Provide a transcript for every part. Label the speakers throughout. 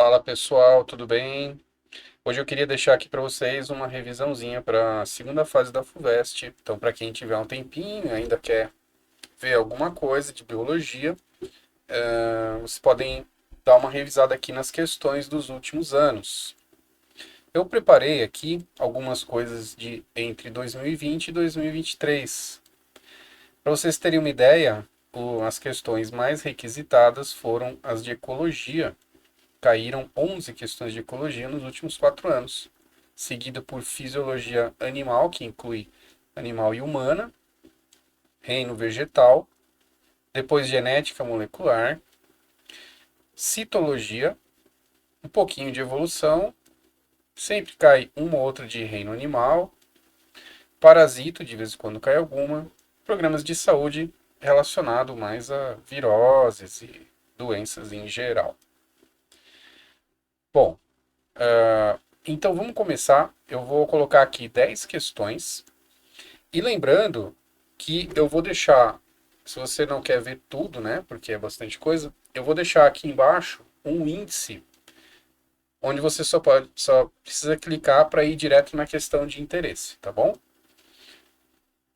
Speaker 1: Fala pessoal, tudo bem? Hoje eu queria deixar aqui para vocês uma revisãozinha para a segunda fase da FUVEST. Então, para quem tiver um tempinho e ainda quer ver alguma coisa de biologia, vocês podem dar uma revisada aqui nas questões dos últimos anos. Eu preparei aqui algumas coisas de entre 2020 e 2023. Para vocês terem uma ideia, as questões mais requisitadas foram as de ecologia. Caíram 11 questões de ecologia nos últimos 4 anos, seguida por fisiologia animal, que inclui animal e humana, reino vegetal, depois genética molecular, citologia, um pouquinho de evolução, sempre cai uma ou outra de reino animal, parasito, de vez em quando cai alguma, programas de saúde relacionado mais a viroses e doenças em geral. Bom, então vamos começar. Eu vou colocar aqui 10 questões. E lembrando que eu vou deixar, se você não quer ver tudo, né, porque é bastante coisa, eu vou deixar aqui embaixo um índice onde você só precisa clicar para ir direto na questão de interesse, tá bom?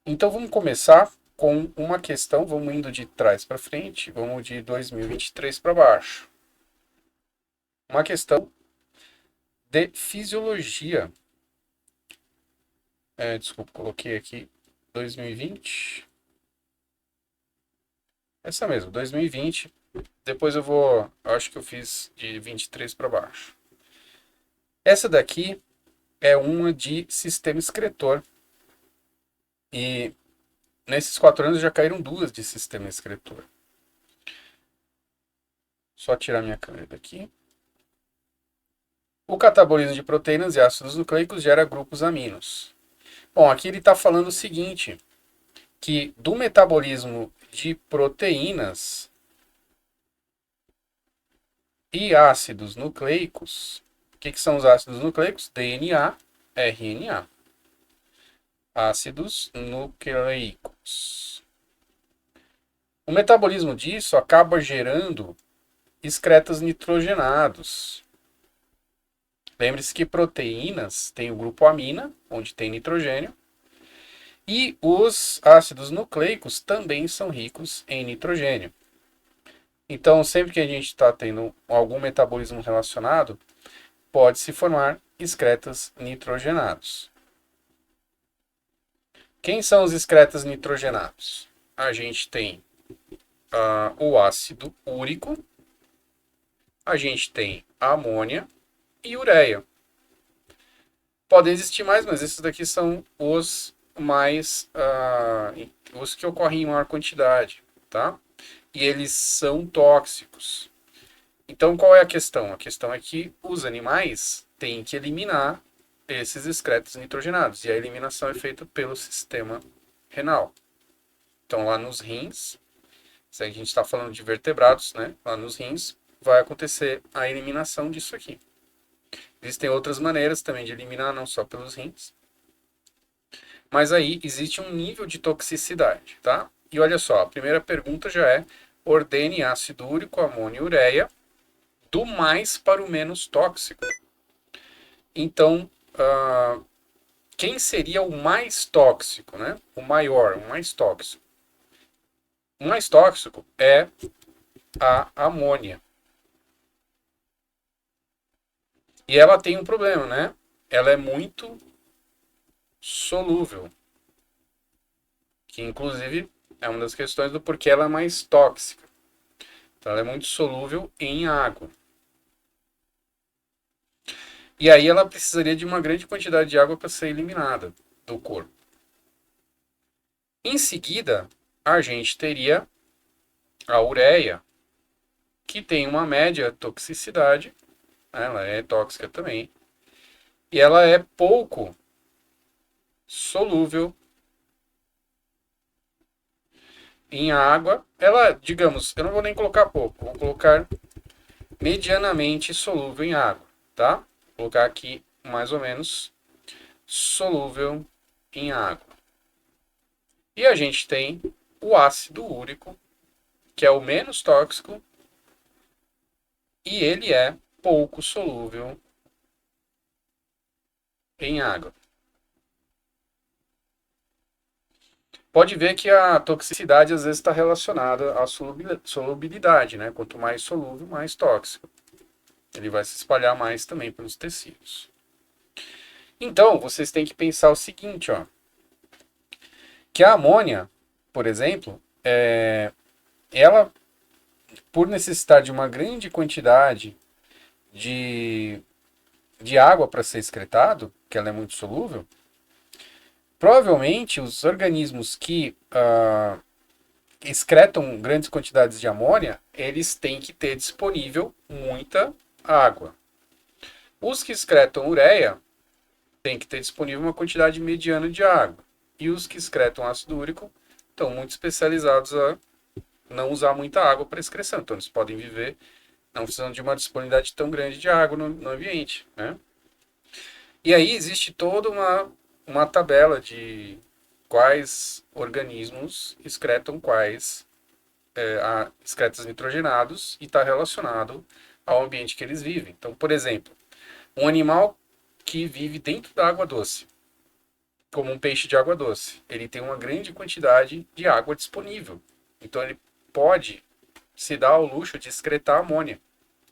Speaker 1: Então vamos começar com uma questão, vamos indo de trás para frente, vamos de 2023 para baixo. Uma questão de fisiologia. Desculpa, coloquei aqui 2020. Essa mesmo, 2020. Depois acho que eu fiz de 23 para baixo. Essa daqui é uma de sistema excretor. E nesses 4 anos já caíram duas de sistema excretor. Só tirar minha câmera daqui. O catabolismo de proteínas e ácidos nucleicos gera grupos aminos. Bom, aqui ele está falando o seguinte, que do metabolismo de proteínas e ácidos nucleicos, o que são os ácidos nucleicos? DNA, RNA. Ácidos nucleicos. O metabolismo disso acaba gerando excretas nitrogenados. Lembre-se que proteínas têm o grupo amina, onde tem nitrogênio, e os ácidos nucleicos também são ricos em nitrogênio. Então, sempre que a gente está tendo algum metabolismo relacionado, pode se formar excretas nitrogenados. Quem são os excretas nitrogenados? A gente tem o ácido úrico, a gente tem a amônia e ureia. Podem existir mais, mas esses daqui são os os que ocorrem em maior quantidade, tá? E eles são tóxicos. Então, qual é a questão? A questão é que os animais têm que eliminar esses excretos nitrogenados, e a eliminação é feita pelo sistema renal. Então, lá nos rins, se a gente está falando de vertebrados, né? Lá nos rins, vai acontecer a eliminação disso aqui. Existem outras maneiras também de eliminar, não só pelos rins. Mas aí existe um nível de toxicidade, tá? E olha só, a primeira pergunta já é: ordene ácido úrico, amônia e ureia do mais para o menos tóxico. Então, quem seria o mais tóxico, né? O maior, o mais tóxico. O mais tóxico é a amônia. E ela tem um problema, né? Ela é muito solúvel. Que inclusive é uma das questões do porquê ela é mais tóxica. Então, ela é muito solúvel em água. E aí ela precisaria de uma grande quantidade de água para ser eliminada do corpo. Em seguida, a gente teria a ureia, que tem uma média toxicidade, ela é tóxica também, e ela é pouco solúvel em água. Ela, digamos, eu não vou nem colocar pouco, vou colocar medianamente solúvel em água, tá? Vou colocar aqui mais ou menos solúvel em água. E a gente tem o ácido úrico, que é o menos tóxico, e ele é pouco solúvel em água. Pode ver que a toxicidade às vezes está relacionada à solubilidade, né? Quanto mais solúvel, mais tóxico. Ele vai se espalhar mais também pelos tecidos. Então, vocês têm que pensar o seguinte, ó, que a amônia, por exemplo, ela, por necessitar de uma grande quantidade de, de água para ser excretado, que ela é muito solúvel, provavelmente os organismos que excretam grandes quantidades de amônia, eles têm que ter disponível muita água. Os que excretam ureia têm que ter disponível uma quantidade mediana de água. E os que excretam ácido úrico estão muito especializados a não usar muita água para excreção. Então eles podem viver não precisando de uma disponibilidade tão grande de água no ambiente, né? E aí existe toda uma tabela de quais organismos excretam quais excretas nitrogenados e está relacionado ao ambiente que eles vivem. Então, por exemplo, um animal que vive dentro da água doce, como um peixe de água doce, ele tem uma grande quantidade de água disponível. Então, ele pode se dar ao luxo de excretar amônia,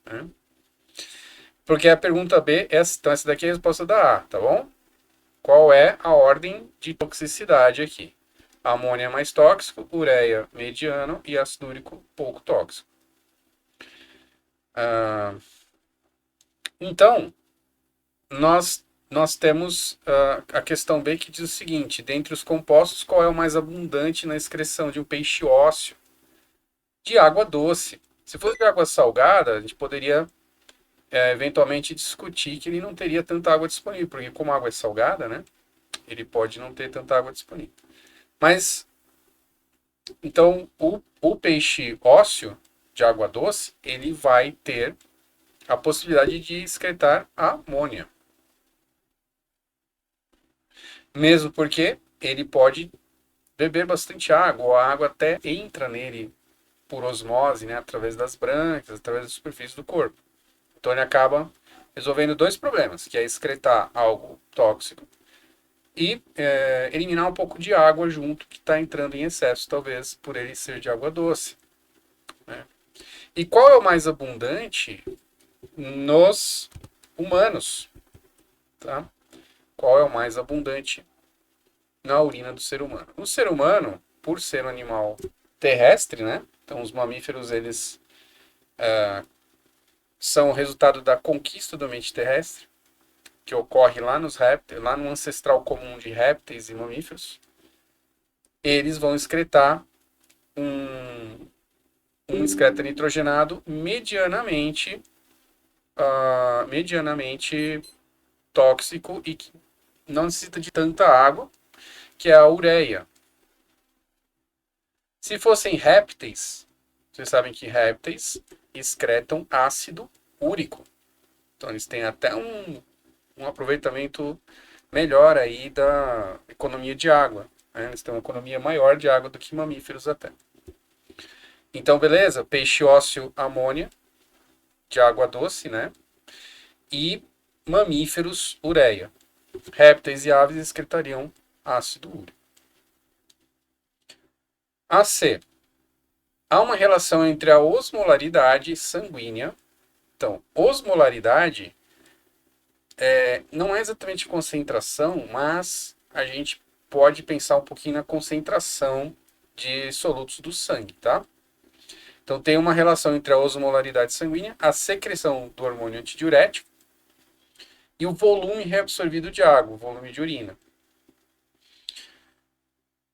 Speaker 1: né? Porque a pergunta B, então essa daqui é a resposta da A, tá bom? Qual é a ordem de toxicidade aqui? Amônia é mais tóxico, ureia mediano e ácido úrico pouco tóxico. Então, nós temos a questão B que diz o seguinte: dentre os compostos, qual é o mais abundante na excreção de um peixe ósseo de água doce? Se fosse de água salgada, a gente poderia eventualmente discutir que ele não teria tanta água disponível, porque como a água é salgada, né, ele pode não ter tanta água disponível. Mas, então, o peixe ósseo de água doce, ele vai ter a possibilidade de excretar amônia. Mesmo porque ele pode beber bastante água, ou a água até entra nele por osmose, né, através das brânquias, através da superfície do corpo. Então ele acaba resolvendo dois problemas, que é excretar algo tóxico e eliminar um pouco de água junto que está entrando em excesso, talvez por ele ser de água doce, né? E qual é o mais abundante nos humanos? Tá? Qual é o mais abundante na urina do ser humano? O ser humano, por ser um animal terrestre, né? Então os mamíferos eles são o resultado da conquista do ambiente terrestre, que ocorre lá nos répteis, lá no ancestral comum de répteis e mamíferos. Eles vão excretar um excreta nitrogenado medianamente tóxico e que não necessita de tanta água, que é a ureia. Se fossem répteis, vocês sabem que répteis excretam ácido úrico. Então eles têm até um aproveitamento melhor aí da economia de água, né? Eles têm uma economia maior de água do que mamíferos até. Então, beleza, peixe ósseo, amônia, de água doce, né? E mamíferos, ureia. Répteis e aves excretariam ácido úrico. A C. Há uma relação entre a osmolaridade sanguínea. Então, osmolaridade não é exatamente concentração, mas a gente pode pensar um pouquinho na concentração de solutos do sangue, tá? Então, tem uma relação entre a osmolaridade sanguínea, a secreção do hormônio antidiurético e o volume reabsorvido de água, o volume de urina.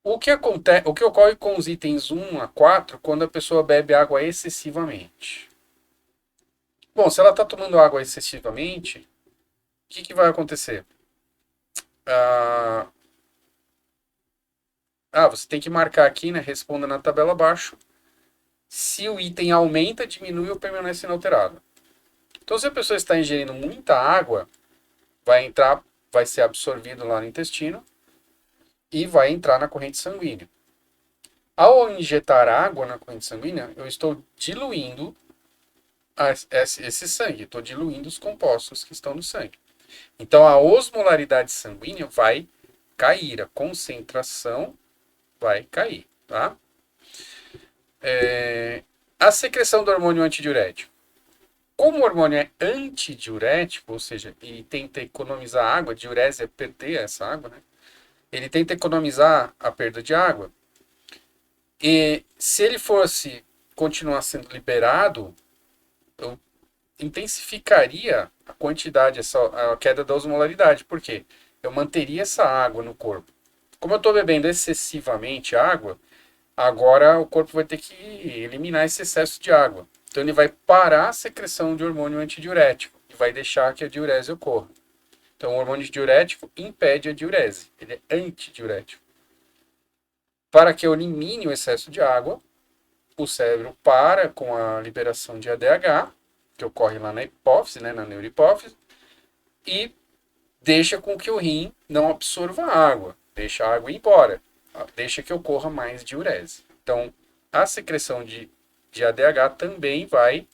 Speaker 1: O que ocorre com os itens 1 a 4 quando a pessoa bebe água excessivamente? Bom, se ela está tomando água excessivamente, o que vai acontecer? Você tem que marcar aqui, né? Responda na tabela abaixo. Se o item aumenta, diminui ou permanece inalterado. Então, se a pessoa está ingerindo muita água, vai ser absorvido lá no intestino e vai entrar na corrente sanguínea. Ao injetar água na corrente sanguínea, eu estou diluindo esse sangue, estou diluindo os compostos que estão no sangue. Então a osmolaridade sanguínea vai cair, a concentração vai cair, tá? A secreção do hormônio antidiurético. Como o hormônio é antidiurético, ou seja, ele tenta economizar água, diurese é perder essa água, né? Ele tenta economizar a perda de água. E se ele fosse continuar sendo liberado, eu intensificaria a quantidade, a queda da osmolaridade. Por quê? Eu manteria essa água no corpo. Como eu estou bebendo excessivamente água, agora o corpo vai ter que eliminar esse excesso de água. Então ele vai parar a secreção de hormônio antidiurético e vai deixar que a diurese ocorra. Então o hormônio diurético impede a diurese, ele é antidiurético. Para que eu elimine o excesso de água, o cérebro para com a liberação de ADH, que ocorre lá na hipófise, né, na neurohipófise, e deixa com que o rim não absorva a água, deixa a água ir embora, deixa que ocorra mais diurese. Então, a secreção de ADH também vai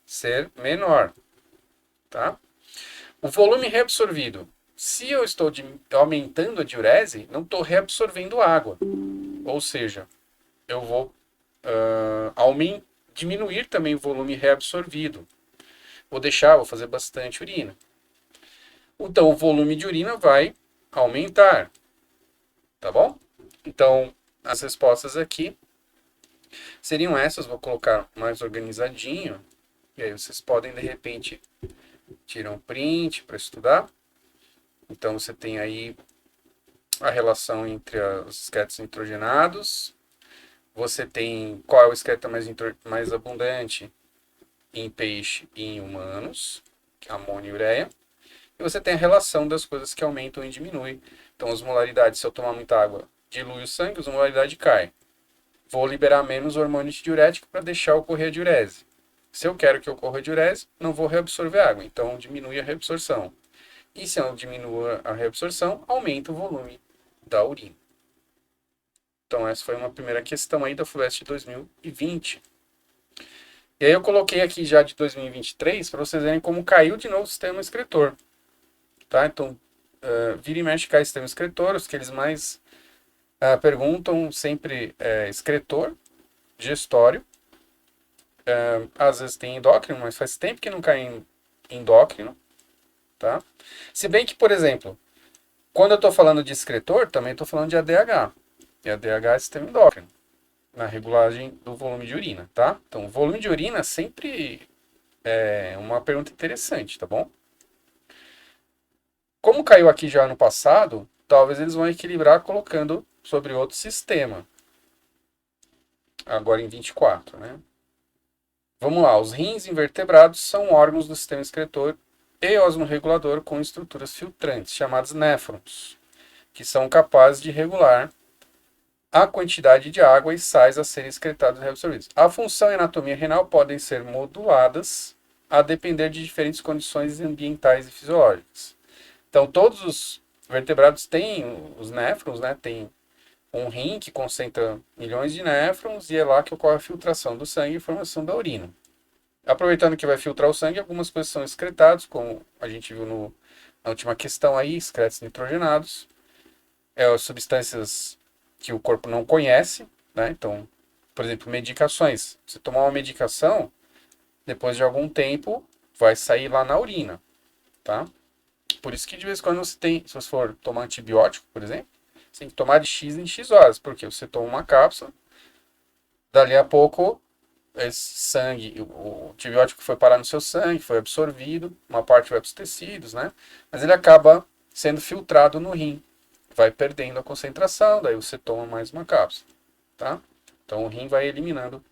Speaker 1: ser menor, tá? O volume reabsorvido. Se eu estou aumentando a diurese, não estou reabsorvendo água. Ou seja, eu vou diminuir também o volume reabsorvido. Vou fazer bastante urina. Então, o volume de urina vai aumentar. Tá bom? Então, as respostas aqui seriam essas. Vou colocar mais organizadinho. E aí vocês podem, de repente, tirar um print para estudar. Então, você tem aí a relação entre os excretos nitrogenados. Você tem qual é o excreto mais abundante em peixe e em humanos, que é amônia e ureia. E você tem a relação das coisas que aumentam e diminuem. Então, as molaridades, se eu tomar muita água, dilui o sangue, a osmolaridade cai. Vou liberar menos hormônio diurético para deixar ocorrer a diurese. Se eu quero que ocorra a diurese, não vou reabsorver água, então diminui a reabsorção. E se eu diminuo a reabsorção, aumenta o volume da urina. Então essa foi uma primeira questão aí da FUVEST 2020. E aí eu coloquei aqui já de 2023 para vocês verem como caiu de novo o sistema excretor. Tá? Então, vira e mexe cai o sistema excretor, os que eles mais perguntam sempre excretor, gestório, às vezes tem endócrino, mas faz tempo que não cai em endócrino, tá? Se bem que, por exemplo, quando eu estou falando de excretor, também estou falando de ADH. E ADH é sistema endócrino, na regulagem do volume de urina, tá? Então, o volume de urina sempre é uma pergunta interessante, tá bom? Como caiu aqui já no passado, talvez eles vão equilibrar colocando sobre outro sistema. Agora em 24, né? Vamos lá, os rins invertebrados são órgãos do sistema excretor e osmorregulador com estruturas filtrantes, chamados néfrons, que são capazes de regular a quantidade de água e sais a serem excretados e reabsorvidos. A função e a anatomia renal podem ser moduladas a depender de diferentes condições ambientais e fisiológicas. Então, todos os vertebrados têm os néfrons, né? Tem um rim que concentra milhões de néfrons e é lá que ocorre a filtração do sangue e formação da urina. Aproveitando que vai filtrar o sangue, algumas coisas são excretadas, como a gente viu na última questão aí, excretos nitrogenados. Substâncias que o corpo não conhece, né? Então, por exemplo, medicações. Se tomar uma medicação, depois de algum tempo, vai sair lá na urina, tá? Por isso que de vez em quando você tem, se você for tomar antibiótico, por exemplo, você tem que tomar de X em X horas, porque você toma uma cápsula, dali a pouco, esse sangue, o antibiótico foi parar no seu sangue, foi absorvido, uma parte vai para os tecidos, né? Mas ele acaba sendo filtrado no rim, vai perdendo a concentração, daí você toma mais uma cápsula, tá? Então o rim vai eliminando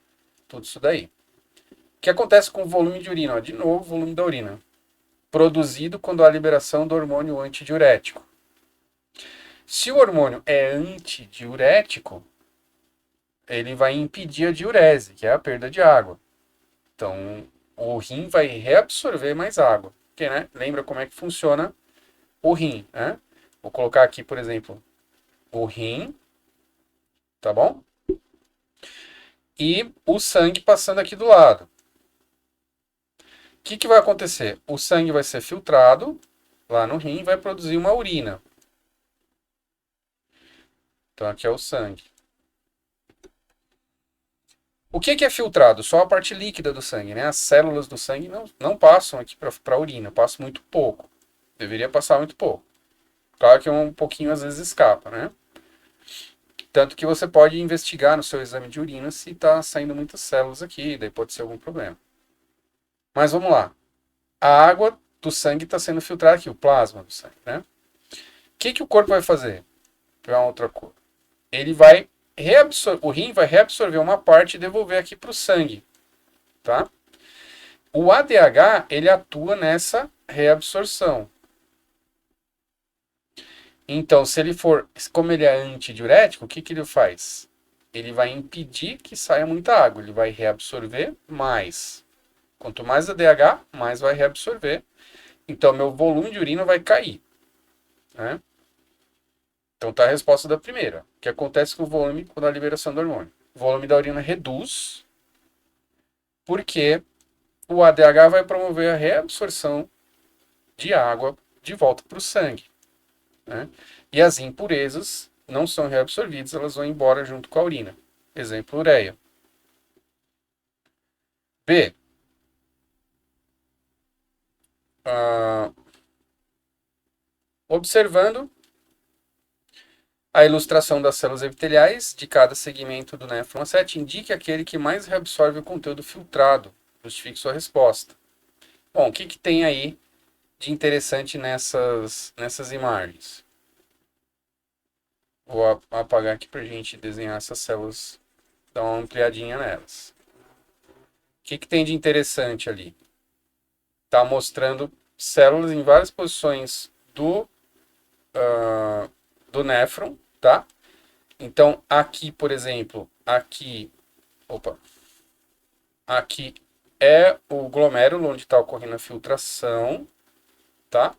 Speaker 1: tudo isso daí. O que acontece com o volume de urina? Ó, de novo, o volume da urina. Produzido quando há liberação do hormônio antidiurético. Se o hormônio é antidiurético, ele vai impedir a diurese, que é a perda de água. Então, o rim vai reabsorver mais água. Porque, né, lembra como é que funciona o rim, né? Vou colocar aqui, por exemplo, o rim, tá bom? E o sangue passando aqui do lado. que vai acontecer? O sangue vai ser filtrado lá no rim e vai produzir uma urina. Então aqui é o sangue. O que é filtrado? Só a parte líquida do sangue, né? As células do sangue não passam aqui para a urina, passam muito pouco. Deveria passar muito pouco. Claro que um pouquinho às vezes escapa, né? Tanto que você pode investigar no seu exame de urina se está saindo muitas células aqui, daí pode ser algum problema. Mas vamos lá. A água do sangue está sendo filtrada aqui, o plasma do sangue, né? O que o corpo vai fazer? Vou pegar uma outra cor. Ele vai o rim vai reabsorver uma parte e devolver aqui para o sangue, tá? O ADH, ele atua nessa reabsorção. Então, se ele for, como ele é antidiurético, o que ele faz? Ele vai impedir que saia muita água, ele vai reabsorver mais. Quanto mais ADH, mais vai reabsorver. Então, meu volume de urina vai cair, né? Então, tá a resposta da primeira. O que acontece com o volume quando a liberação do hormônio? O volume da urina reduz, porque o ADH vai promover a reabsorção de água de volta para o sangue, né? E as impurezas não são reabsorvidas, elas vão embora junto com a urina. Exemplo, ureia. B. Observando a ilustração das células epiteliais de cada segmento do néfron A7, indique aquele que mais reabsorve o conteúdo filtrado. Justifique sua resposta. Bom, o que tem aí de interessante nessas imagens? Vou apagar aqui para a gente desenhar essas células, dar uma ampliadinha nelas. O que tem de interessante ali? Está mostrando células em várias posições do néfron, tá? Então, aqui, por exemplo, aqui é o glomérulo onde está ocorrendo a filtração, tá?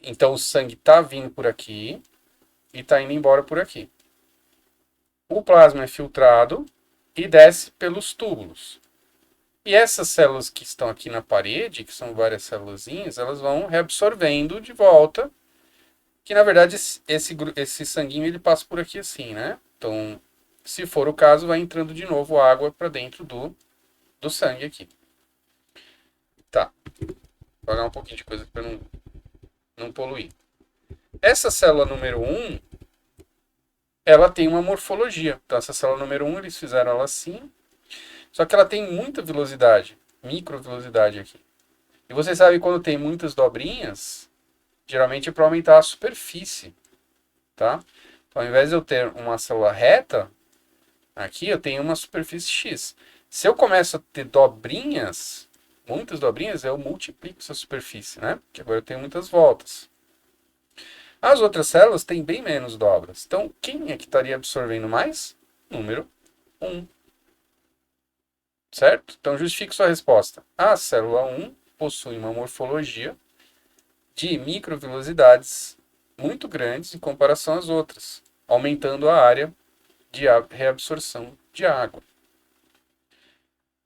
Speaker 1: Então, o sangue está vindo por aqui e está indo embora por aqui. O plasma é filtrado e desce pelos túbulos. E essas células que estão aqui na parede, que são várias célulazinhas, elas vão reabsorvendo de volta, que na verdade esse sanguinho ele passa por aqui assim, né? Então, se for o caso, vai entrando de novo água para dentro do sangue aqui. Tá. Vou apagar um pouquinho de coisa para não poluir. Essa célula número 1, ela tem uma morfologia. Então, essa célula número 1, eles fizeram ela assim. Só que ela tem muita velocidade, microvelocidade aqui. E você sabe quando tem muitas dobrinhas, geralmente é para aumentar a superfície, tá? Então, ao invés de eu ter uma célula reta, aqui eu tenho uma superfície X. Se eu começo a ter dobrinhas, muitas dobrinhas, eu multiplico essa superfície, né? Porque agora eu tenho muitas voltas. As outras células têm bem menos dobras. Então, quem é que estaria absorvendo mais? Número 1. Certo? Então, justifique sua resposta. A célula 1 possui uma morfologia de microvelocidades muito grandes em comparação às outras, aumentando a área de reabsorção de água.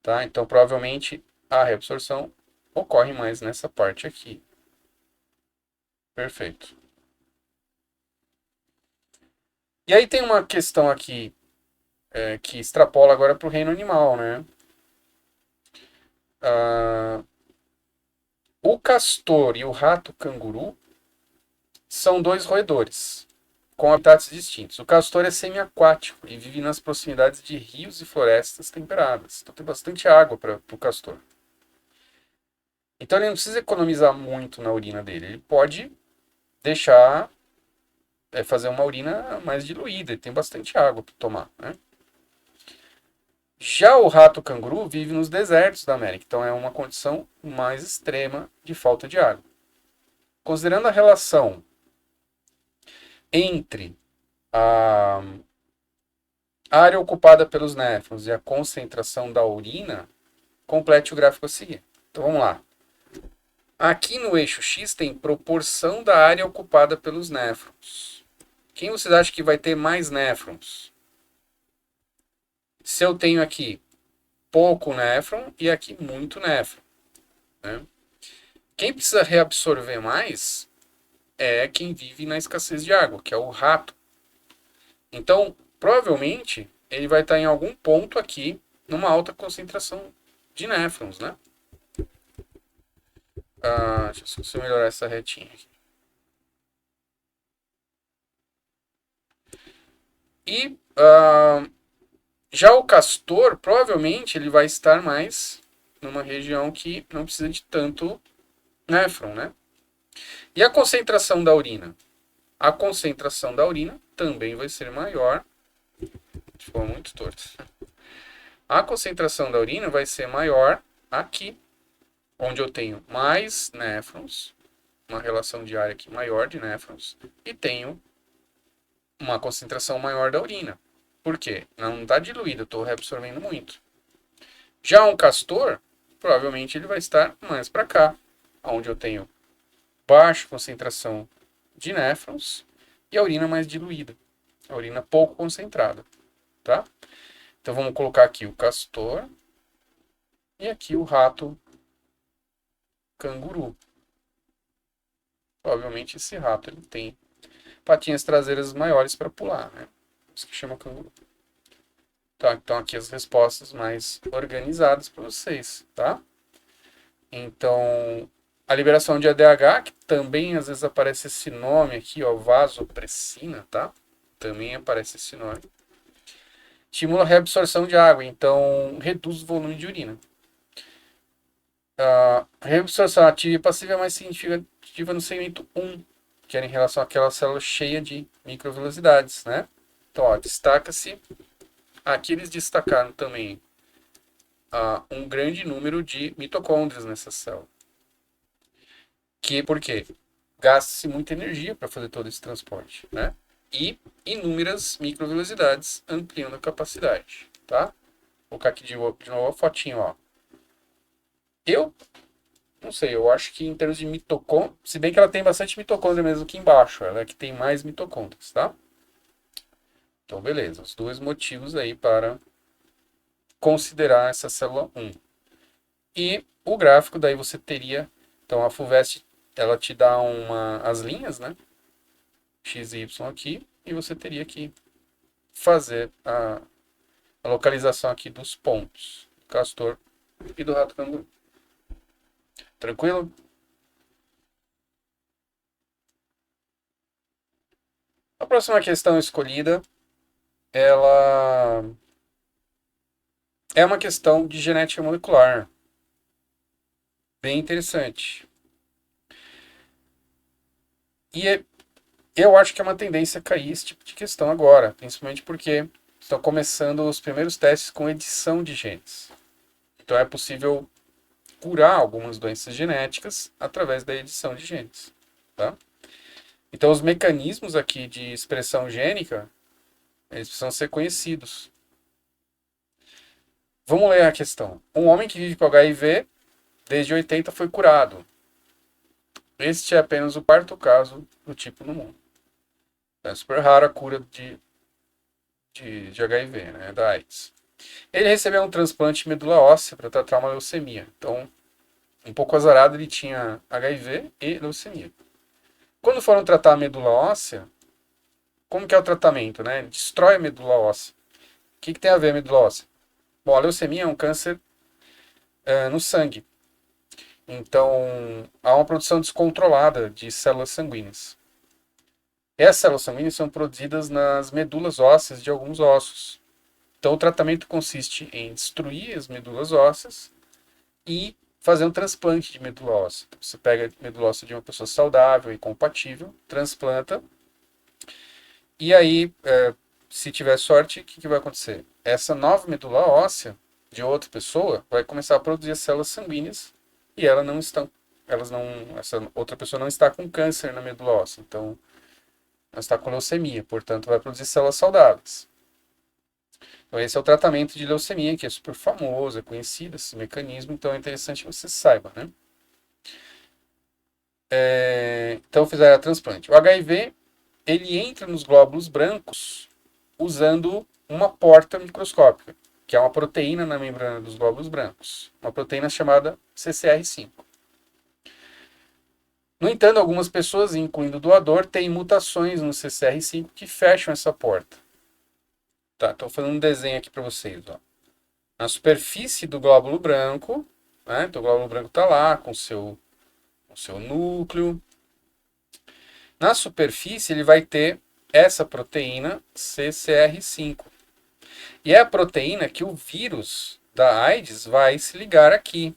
Speaker 1: Tá? Então, provavelmente, a reabsorção ocorre mais nessa parte aqui. Perfeito. E aí tem uma questão aqui que extrapola agora para o reino animal, né? O castor e o rato canguru são dois roedores, com habitats distintos. O castor é semiaquático e vive nas proximidades de rios e florestas temperadas. Então tem bastante água para o castor. Então ele não precisa economizar muito na urina dele. Ele pode deixar, fazer uma urina mais diluída. Ele tem bastante água para tomar, né? Já o rato canguru vive nos desertos da América. Então é uma condição mais extrema de falta de água. Considerando a relação entre a área ocupada pelos néfrons e a concentração da urina, complete o gráfico a seguir. Então vamos lá. Aqui no eixo X tem proporção da área ocupada pelos néfrons. Quem vocês acham que vai ter mais néfrons? Se eu tenho aqui pouco néfron e aqui muito néfron. né? Quem precisa reabsorver mais é quem vive na escassez de água, que é o rato. Então, provavelmente, ele vai estar em algum ponto aqui, numa alta concentração de néfrons, né? Deixa eu melhorar essa retinha aqui. E já o castor, provavelmente, ele vai estar mais numa região que não precisa de tanto néfron, né? E a concentração da urina? A concentração da urina também vai ser maior. Ficou muito torto. A concentração da urina vai ser maior aqui, onde eu tenho mais néfrons, uma relação diária aqui maior de néfrons, e tenho uma concentração maior da urina. Por quê? Não está diluído, eu estou reabsorvendo muito. Já um castor, provavelmente ele vai estar mais para cá, onde eu tenho baixa concentração de néfrons e a urina mais diluída, a urina pouco concentrada, tá? Então vamos colocar aqui o castor e aqui o rato canguru. Provavelmente esse rato ele tem patinhas traseiras maiores para pular, né? Isso que chama canguru. Tá, então aqui as respostas mais organizadas para vocês, tá? Então, a liberação de ADH, que também às vezes aparece esse nome aqui, ó, vasopressina, tá? Também aparece esse nome. Estimula a reabsorção de água, então reduz o volume de urina. A reabsorção ativa e passiva é mais significativa no segmento 1, que era em relação àquela célula cheia de microvelocidades, né? Então, ó, destaca-se. Aqui eles destacaram também um grande número de mitocôndrias nessa célula. Por quê? Gasta-se muita energia para fazer todo esse transporte, né? E inúmeras microvelocidades ampliando a capacidade, tá? Vou colocar aqui de novo a fotinho, ó. Eu não sei, eu acho que em termos de mitocôndria, se bem que ela tem bastante mitocôndria mesmo aqui embaixo, ela é que tem mais mitocôndrias, tá? Então, beleza, os dois motivos aí para considerar essa célula 1. E o gráfico daí você teria, então a FUVEST, ela te dá as linhas, né? X e Y aqui, e você teria que fazer a localização aqui dos pontos do castor e do rato canguru. Tranquilo? A próxima questão escolhida, ela é uma questão de genética molecular. Bem interessante. E eu acho que é uma tendência a cair esse tipo de questão agora, principalmente porque estão começando os primeiros testes com edição de genes. Então é possível curar algumas doenças genéticas através da edição de genes, tá? Então os mecanismos aqui de expressão gênica, eles precisam ser conhecidos. Vamos ler a questão. Um homem que vive com HIV desde 80 foi curado. Este é apenas o quarto caso do tipo no mundo. É super raro a cura de HIV, né, da AIDS. Ele recebeu um transplante de medula óssea para tratar uma leucemia. Então, um pouco azarado, ele tinha HIV e leucemia. Quando foram tratar a medula óssea, como que é o tratamento, né? Destrói a medula óssea. O que tem a ver a medula óssea? Bom, a leucemia é um câncer no sangue. Então, há uma produção descontrolada de células sanguíneas. Essas células sanguíneas são produzidas nas medulas ósseas de alguns ossos. Então, o tratamento consiste em destruir as medulas ósseas e fazer um transplante de medula óssea. Então, você pega a medula óssea de uma pessoa saudável e compatível, transplanta, e aí, se tiver sorte, o que vai acontecer? Essa nova medula óssea de outra pessoa vai começar a produzir as células sanguíneas e essa outra pessoa não está com câncer na medula óssea, então não está com leucemia, portanto vai produzir células saudáveis. Então esse é o tratamento de leucemia, que é super famoso, é conhecido esse mecanismo, então é interessante que você saiba, né? Então fizeram a transplante. O HIV, ele entra nos glóbulos brancos usando uma porta microscópica, que é uma proteína na membrana dos glóbulos brancos, uma proteína chamada CCR5. No entanto, algumas pessoas, incluindo o doador, têm mutações no CCR5 que fecham essa porta. Tá, estou fazendo um desenho aqui para vocês. Ó. Na superfície do glóbulo branco, né, então o glóbulo branco está lá com o seu núcleo. Na superfície, ele vai ter essa proteína CCR5. E é a proteína que o vírus da AIDS vai se ligar aqui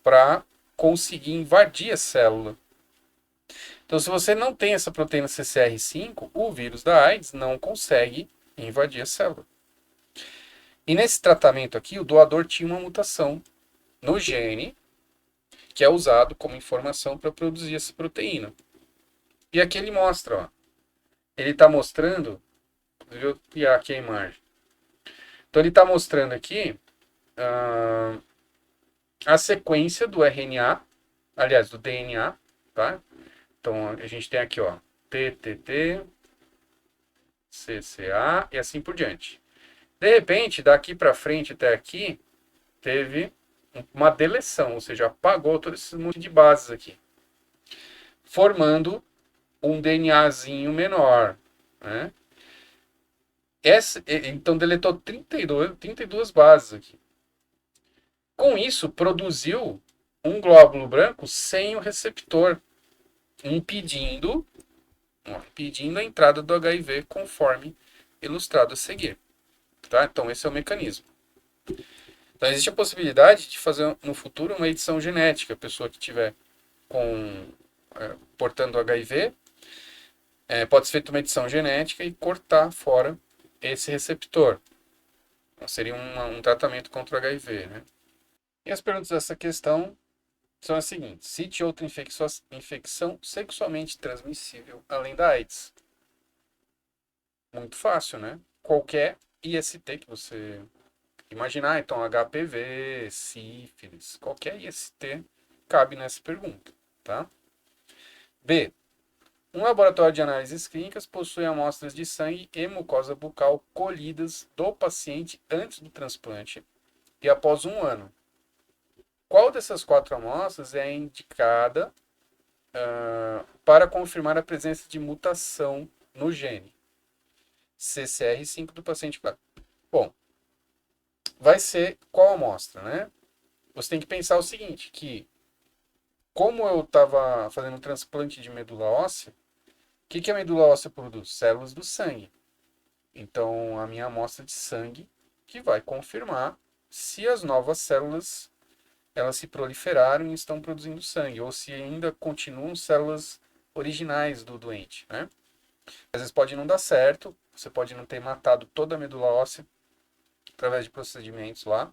Speaker 1: para conseguir invadir a célula. Então, se você não tem essa proteína CCR5, o vírus da AIDS não consegue invadir a célula. E nesse tratamento aqui, o doador tinha uma mutação no gene que é usado como informação para produzir essa proteína. E aqui ele mostra, ó, ele está mostrando, deixa eu criar aqui a imagem. Então ele está mostrando aqui a sequência do RNA, aliás, do DNA, tá? Então a gente tem aqui, ó, TTT, CCA e assim por diante. De repente, daqui para frente até aqui, teve uma deleção, ou seja, apagou todo esse monte de bases aqui, formando um DNAzinho menor, né? Então deletou 32 bases aqui. Com isso, produziu um glóbulo branco sem o receptor, impedindo a entrada do HIV conforme ilustrado a seguir. Tá? Então esse é o mecanismo. Então existe a possibilidade de fazer no futuro uma edição genética. A pessoa que tiver portando HIV, pode ser feita uma edição genética e cortar fora esse receptor. Então, seria um tratamento contra o HIV. Né? E as perguntas dessa questão são as seguintes. Cite outra infecção sexualmente transmissível além da AIDS. Muito fácil, né? Qualquer IST que você imaginar, então HPV, sífilis, qualquer IST cabe nessa pergunta, tá? B. Um laboratório de análises clínicas possui amostras de sangue e mucosa bucal colhidas do paciente antes do transplante e após 1 ano. Qual dessas 4 amostras é indicada para confirmar a presença de mutação no gene CCR5 do paciente? Bom, vai ser qual amostra, né? Você tem que pensar o seguinte, que como eu estava fazendo um transplante de medula óssea, o que a medula óssea produz? Células do sangue. Então, a minha amostra de sangue que vai confirmar se as novas células elas se proliferaram e estão produzindo sangue, ou se ainda continuam células originais do doente, né? Às vezes pode não dar certo, você pode não ter matado toda a medula óssea através de procedimentos lá,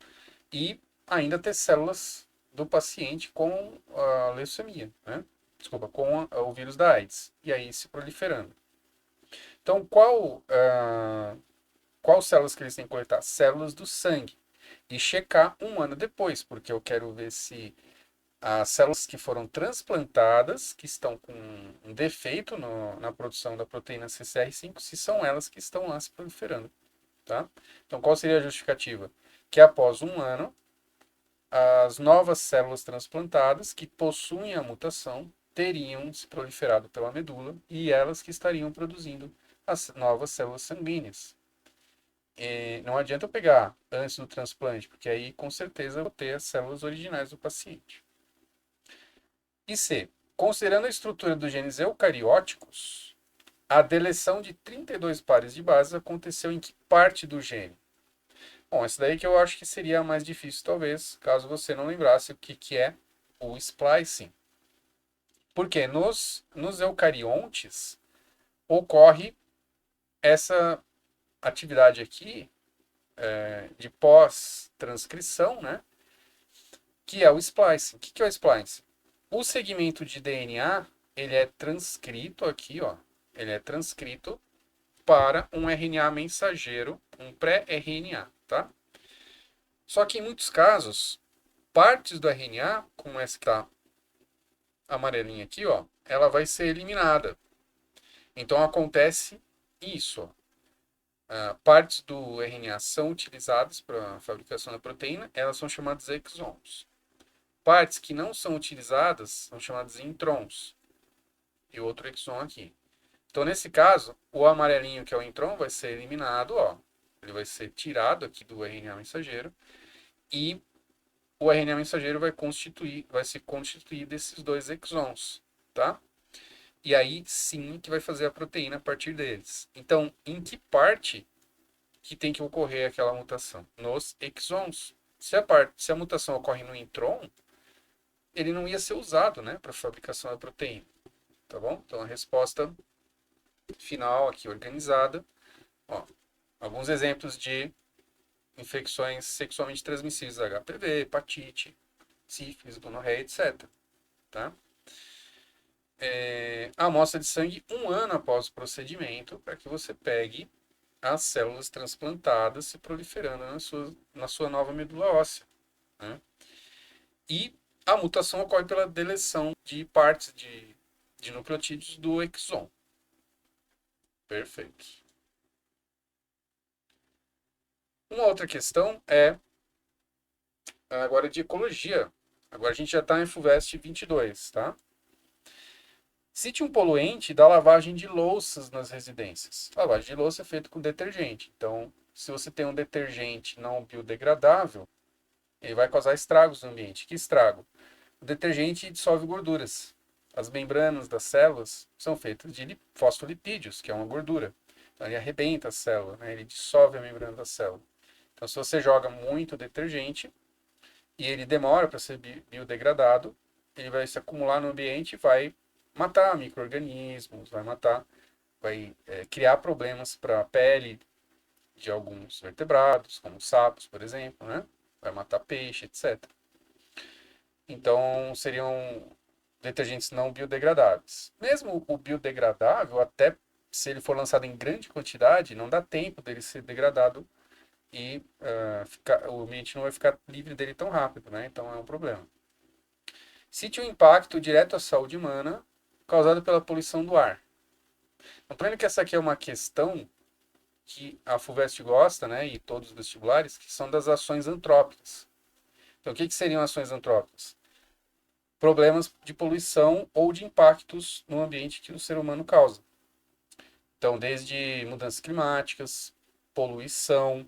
Speaker 1: e ainda ter células do paciente com a leucemia, né? Desculpa, com o vírus da AIDS, e aí se proliferando. Então, qual células que eles têm que coletar? Células do sangue. E checar 1 ano depois, porque eu quero ver se as células que foram transplantadas, que estão com um defeito na produção da proteína CCR5, se são elas que estão lá se proliferando. Tá? Então, qual seria a justificativa? Que após 1 ano, as novas células transplantadas que possuem a mutação teriam se proliferado pela medula e elas que estariam produzindo as novas células sanguíneas. E não adianta eu pegar antes do transplante, porque aí com certeza eu vou ter as células originais do paciente. E C. Considerando a estrutura dos genes eucarióticos, a deleção de 32 pares de bases aconteceu em que parte do gene? Bom, essa daí que eu acho que seria mais difícil, talvez, caso você não lembrasse o que é o splicing. Porque nos eucariontes ocorre essa atividade aqui de pós-transcrição, né? Que é o splicing. O que é o splicing? O segmento de DNA, ele é transcrito aqui, ó. Ele é transcrito para um RNA mensageiro, um pré-RNA, tá? Só que em muitos casos, partes do RNA, como essa que tá amarelinha aqui, ó, ela vai ser eliminada. Então acontece isso, ó. Partes do RNA são utilizadas para a fabricação da proteína, elas são chamadas exons. Partes que não são utilizadas são chamadas introns. e outro exon aqui. Então, nesse caso, o amarelinho, que é o intron, vai ser eliminado, ó. Ele vai ser tirado aqui do RNA mensageiro e o RNA mensageiro vai se constituir desses dois exons, tá? E aí sim que vai fazer a proteína a partir deles. Então, em que parte que tem que ocorrer aquela mutação? Nos exons. Se a mutação ocorre no intron, ele não ia ser usado, né, para fabricação da proteína, tá bom? Então a resposta final aqui organizada, ó, alguns exemplos de infecções sexualmente transmissíveis, HPV, hepatite, sífilis, gonorreia, etc. Tá? A amostra de sangue 1 ano após o procedimento, para que você pegue as células transplantadas se proliferando na sua nova medula óssea. Né? E a mutação ocorre pela deleção de partes de nucleotídeos do exon. Perfeito. Uma outra questão é agora de ecologia. Agora a gente já está em FUVEST 22, tá? Cite um poluente da lavagem de louças nas residências. A lavagem de louça é feita com detergente. Então, se você tem um detergente não biodegradável, ele vai causar estragos no ambiente. Que estrago? O detergente dissolve gorduras. As membranas das células são feitas de fosfolipídios, que é uma gordura. Então, ele arrebenta a célula, né? Ele dissolve a membrana da célula. Então, se você joga muito detergente e ele demora para ser biodegradado, ele vai se acumular no ambiente e vai matar micro-organismos, vai criar problemas para a pele de alguns vertebrados, como sapos, por exemplo, né? Vai matar peixe, etc. Então, seriam detergentes não biodegradáveis. Mesmo o biodegradável, até se ele for lançado em grande quantidade, não dá tempo dele ser degradado e o ambiente não vai ficar livre dele tão rápido, né? Então é um problema. Cite o impacto direto à saúde humana causado pela poluição do ar. Lembrando que essa aqui é uma questão que a FUVEST gosta, né, e todos os vestibulares, que são das ações antrópicas. Então, o que seriam ações antrópicas? Problemas de poluição ou de impactos no ambiente que o ser humano causa. Então, desde mudanças climáticas, poluição,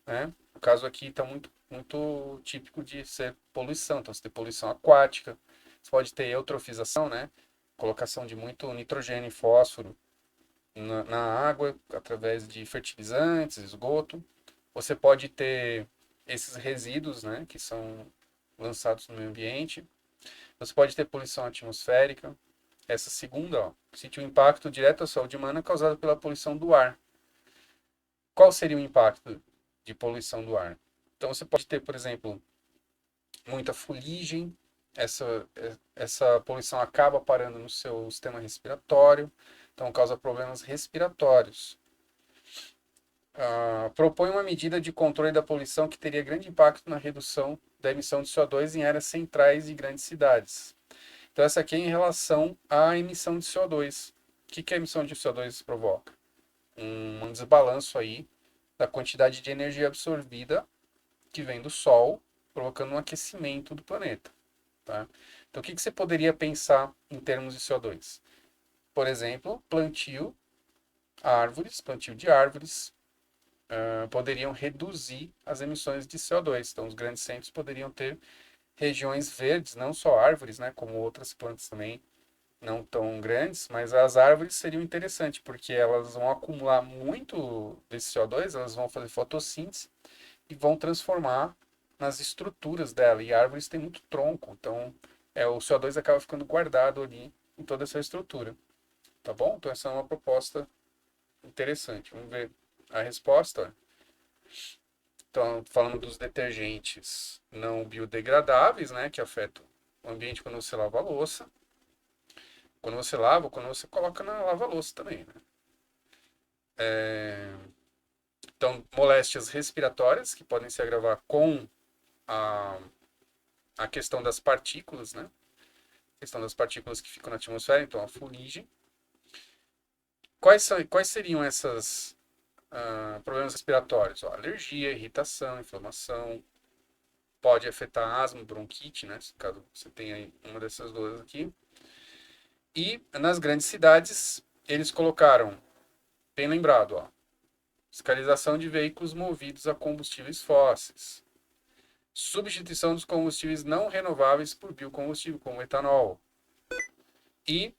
Speaker 1: né? No caso aqui está muito, muito típico de ser poluição. Então, você tem poluição aquática, você pode ter eutrofização, né? Colocação de muito nitrogênio e fósforo na água através de fertilizantes, esgoto. Você pode ter esses resíduos, né, que são lançados no meio ambiente. Você pode ter poluição atmosférica. Essa segunda, ó, cite o impacto direto à saúde humana causado pela poluição do ar. Qual seria o impacto de poluição do ar? Então você pode ter, por exemplo, muita fuligem. Essa poluição acaba parando no seu sistema respiratório, então causa problemas respiratórios. Propõe uma medida de controle da poluição que teria grande impacto na redução da emissão de CO2 em áreas centrais de grandes cidades. Então, essa aqui é em relação à emissão de CO2. O que a emissão de CO2 provoca? Um desbalanço aí da quantidade de energia absorvida que vem do Sol, provocando um aquecimento do planeta. Tá? Então, o que você poderia pensar em termos de CO2? Por exemplo, plantio de árvores, poderiam reduzir as emissões de CO2. Então, os grandes centros poderiam ter regiões verdes, não só árvores, né, como outras plantas também não tão grandes, mas as árvores seriam interessantes, porque elas vão acumular muito desse CO2, elas vão fazer fotossíntese e vão transformar nas estruturas dela. E árvores têm muito tronco, então o CO2 acaba ficando guardado ali em toda essa estrutura. Tá bom? Então essa é uma proposta interessante. Vamos ver a resposta. Então, falando dos detergentes não biodegradáveis, né, que afetam o ambiente quando você lava a louça. Quando você lava, quando você coloca na lava-louça também, né? Então, moléstias respiratórias, que podem se agravar com a, a questão das partículas, né? A questão das partículas que ficam na atmosfera, então a fuligem. Quais seriam esses problemas respiratórios? Ó, alergia, irritação, inflamação, pode afetar asma, bronquite, né? Caso você tenha uma dessas duas aqui. E nas grandes cidades, eles colocaram, bem lembrado, ó, fiscalização de veículos movidos a combustíveis fósseis, substituição dos combustíveis não renováveis por biocombustível, como etanol, e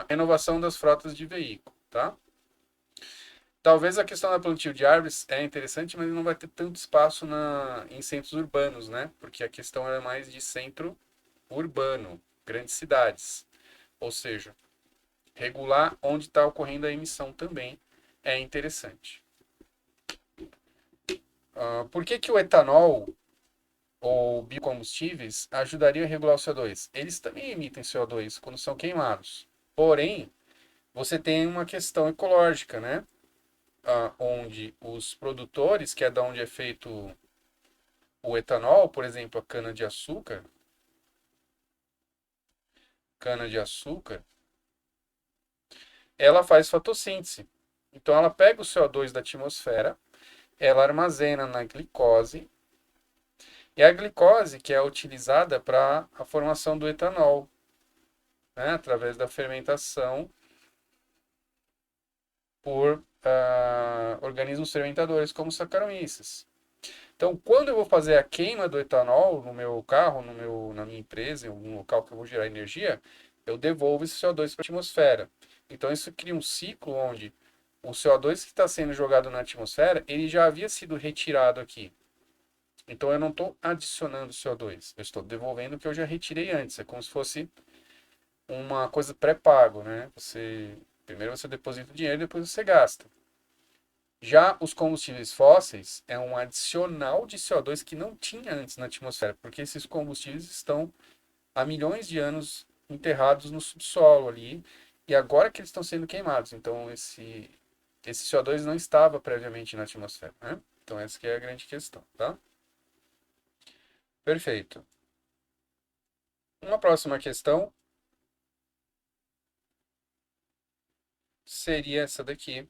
Speaker 1: renovação das frotas de veículo, tá? Talvez a questão da plantio de árvores é interessante, mas não vai ter tanto espaço em centros urbanos, né? Porque a questão é mais de centro urbano, grandes cidades. Ou seja, regular onde está ocorrendo a emissão também é interessante. Por que o etanol ou biocombustíveis ajudariam a regular o CO2? Eles também emitem CO2 quando são queimados. Porém, você tem uma questão ecológica, né? Onde os produtores, que é da onde é feito o etanol, por exemplo, a cana-de-açúcar, ela faz fotossíntese. Então ela pega o CO2 da atmosfera, ela armazena na glicose, e a glicose que é utilizada para a formação do etanol, né, através da fermentação por organismos fermentadores como Saccharomyces. Então, quando eu vou fazer a queima do etanol no meu carro, na minha empresa, em algum local que eu vou gerar energia, eu devolvo esse CO2 para a atmosfera. Então, isso cria um ciclo onde o CO2 que está sendo jogado na atmosfera, ele já havia sido retirado aqui. Então, eu não estou adicionando CO2, eu estou devolvendo o que eu já retirei antes. É como se fosse uma coisa pré-pago, né? Primeiro você deposita o dinheiro, depois você gasta. Já os combustíveis fósseis é um adicional de CO2 que não tinha antes na atmosfera, porque esses combustíveis estão há milhões de anos enterrados no subsolo ali, e agora que eles estão sendo queimados. Então esse CO2 não estava previamente na atmosfera, né? Então essa que é a grande questão, tá? Perfeito. Uma próxima questão seria essa daqui,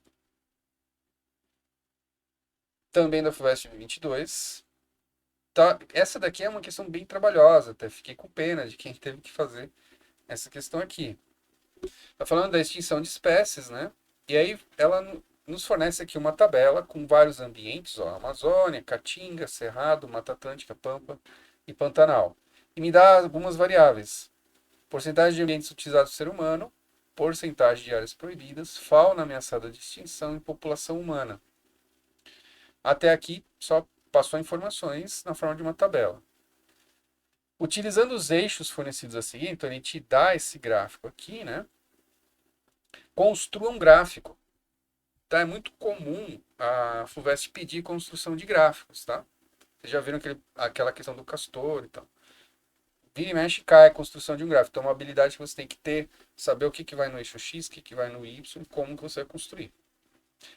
Speaker 1: também da FUVEST 22. Tá, essa daqui é uma questão bem trabalhosa, até fiquei com pena de quem teve que fazer essa questão aqui. Está falando da extinção de espécies, né? E aí ela nos fornece aqui uma tabela com vários ambientes, ó, Amazônia, Caatinga, Cerrado, Mata Atlântica, Pampa e Pantanal. E me dá algumas variáveis. Porcentagem de ambientes utilizados pelo ser humano, porcentagem de áreas proibidas, fauna ameaçada de extinção e população humana. Até aqui só passou informações na forma de uma tabela. Utilizando os eixos fornecidos a seguir, então ele te dá esse gráfico aqui, né? Construa um gráfico. Tá? É muito comum a FUVEST pedir construção de gráficos, tá? Vocês já viram aquela questão do castor e tal. Vira e mexe cai a construção de um gráfico. Então é uma habilidade que você tem que ter, saber o que vai no eixo X, o que vai no Y, como que você vai construir.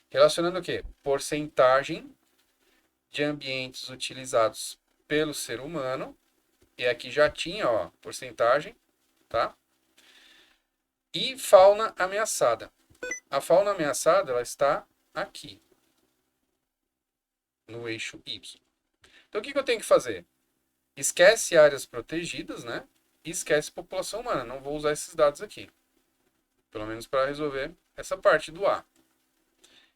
Speaker 1: Relacionando o quê? Porcentagem de ambientes utilizados pelo ser humano. E aqui já tinha, ó, porcentagem, tá? E fauna ameaçada. A fauna ameaçada, ela está aqui, no eixo Y. Então, o que eu tenho que fazer? Esquece áreas protegidas, né? E esquece população humana. Não vou usar esses dados aqui. Pelo menos para resolver essa parte do A.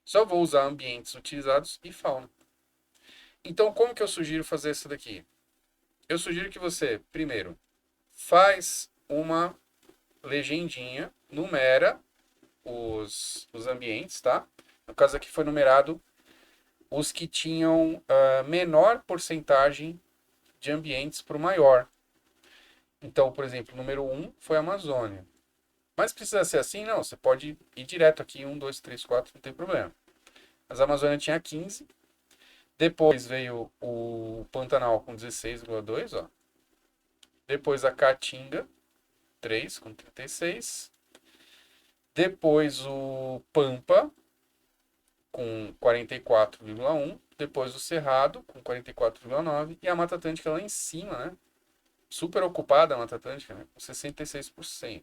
Speaker 1: Só vou usar ambientes utilizados e fauna. Então, como que eu sugiro fazer isso daqui? Eu sugiro que você, primeiro, faz uma legendinha, numera os ambientes, tá? No caso aqui foi numerado os que tinham menor porcentagem de ambientes para o maior. Então, por exemplo, o número 1 foi a Amazônia. Mas precisa ser assim? Não, você pode ir direto aqui, 1, 2, 3, 4, não tem problema. Mas a Amazônia tinha 15. Depois veio o Pantanal com 16,2, ó. Depois a Caatinga, 3 com 36. Depois o Pampa, com 44,1. Depois o Cerrado, com 44,9. E a Mata Atlântica lá em cima, né? Super ocupada a Mata Atlântica, né? Com 66%.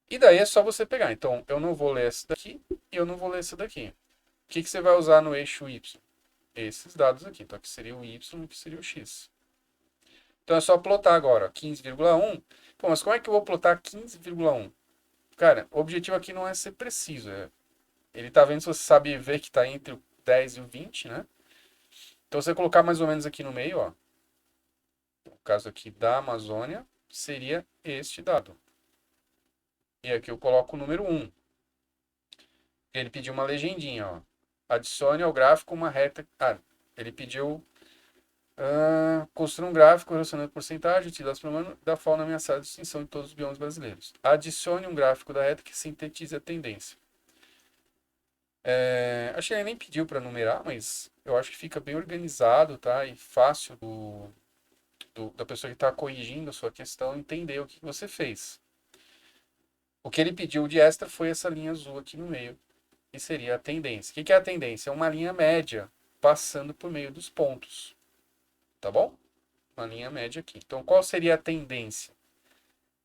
Speaker 1: E daí é só você pegar. Então, eu não vou ler essa daqui e eu não vou ler essa daqui. O que você vai usar no eixo Y? Esses dados aqui. Então, aqui seria o Y e aqui seria o X. Então é só plotar agora, 15,1. Pô, mas como é que eu vou plotar 15,1? Cara, o objetivo aqui não é ser preciso. Ele tá vendo se você sabe ver que tá entre o 10 e o 20, né? Então você colocar mais ou menos aqui no meio, ó. No caso aqui da Amazônia, seria este dado. E aqui eu coloco o número 1. Ele pediu uma legendinha, ó. Adicione ao gráfico uma reta. Ah, ele pediu. Construa um gráfico relacionando porcentagem utilizados pelo humano da fauna ameaçada de extinção em todos os biomas brasileiros. Adicione um gráfico da reta que sintetize a tendência. Acho que ele nem pediu para numerar, mas eu acho que fica bem organizado, tá? E fácil da pessoa que está corrigindo a sua questão entender o que você fez. O que ele pediu de extra foi essa linha azul aqui no meio, que seria a tendência. O que é a tendência? É uma linha média passando por meio dos pontos, tá bom? Uma linha média aqui. Então, qual seria a tendência?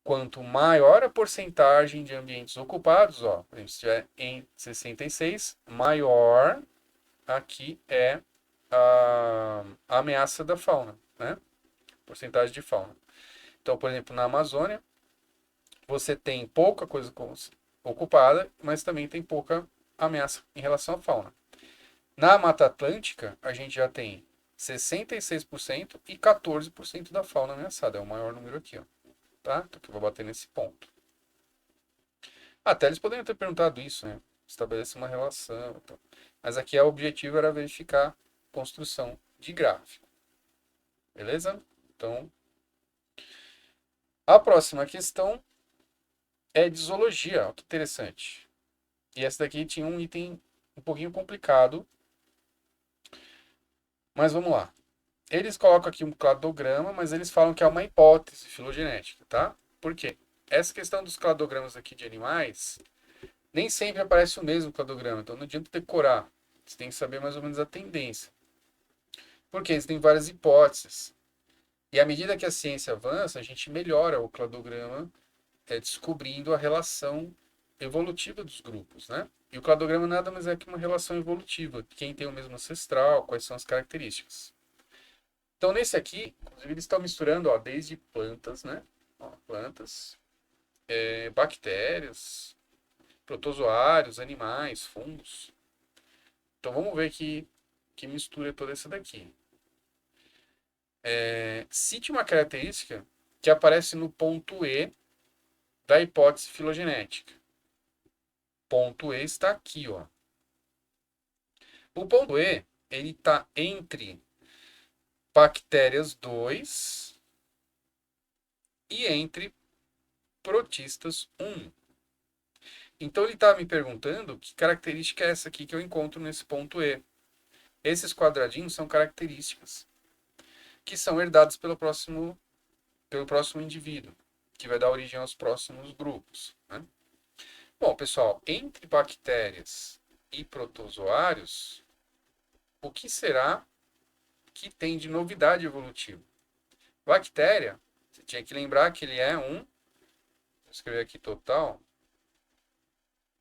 Speaker 1: Quanto maior a porcentagem de ambientes ocupados, ó, se estiver em 66, maior aqui é a ameaça da fauna, né? Porcentagem de fauna. Então, por exemplo, na Amazônia, você tem pouca coisa ocupada, mas também tem pouca ameaça em relação à fauna. Na Mata Atlântica, a gente já tem 66% e 14% da fauna ameaçada. É o maior número aqui, ó. Tá? Então, aqui eu vou bater nesse ponto. Até eles poderiam ter perguntado isso, né? Estabeleça uma relação. Então. Mas aqui o objetivo era verificar construção de gráfico. Beleza? Então, a próxima questão é de zoologia. Olha que interessante. E essa daqui tinha um item um pouquinho complicado. Mas vamos lá. Eles colocam aqui um cladograma, mas eles falam que é uma hipótese filogenética, tá? Por quê? Essa questão dos cladogramas aqui de animais, nem sempre aparece o mesmo cladograma, então não adianta decorar. Você tem que saber mais ou menos a tendência. Porque existem várias hipóteses. E à medida que a ciência avança, a gente melhora o cladograma, descobrindo a relação evolutiva dos grupos, né? E o cladograma nada mais é que uma relação evolutiva. Quem tem o mesmo ancestral, quais são as características. Então, nesse aqui, inclusive, eles estão misturando, ó, desde plantas, né? Ó, plantas, bactérias, protozoários, animais, fungos. Então, vamos ver que mistura toda essa daqui. Cite uma característica que aparece no ponto E da hipótese filogenética. Ponto E está aqui, ó. O ponto E, ele está entre bactérias 2 e entre protistas 1. Então ele está me perguntando que característica é essa aqui que eu encontro nesse ponto E. Esses quadradinhos são características que são herdadas pelo próximo indivíduo, que vai dar origem aos próximos grupos, né? Bom, pessoal, entre bactérias e protozoários, o que será que tem de novidade evolutiva? Bactéria, você tinha que lembrar que ele é vou escrever aqui total,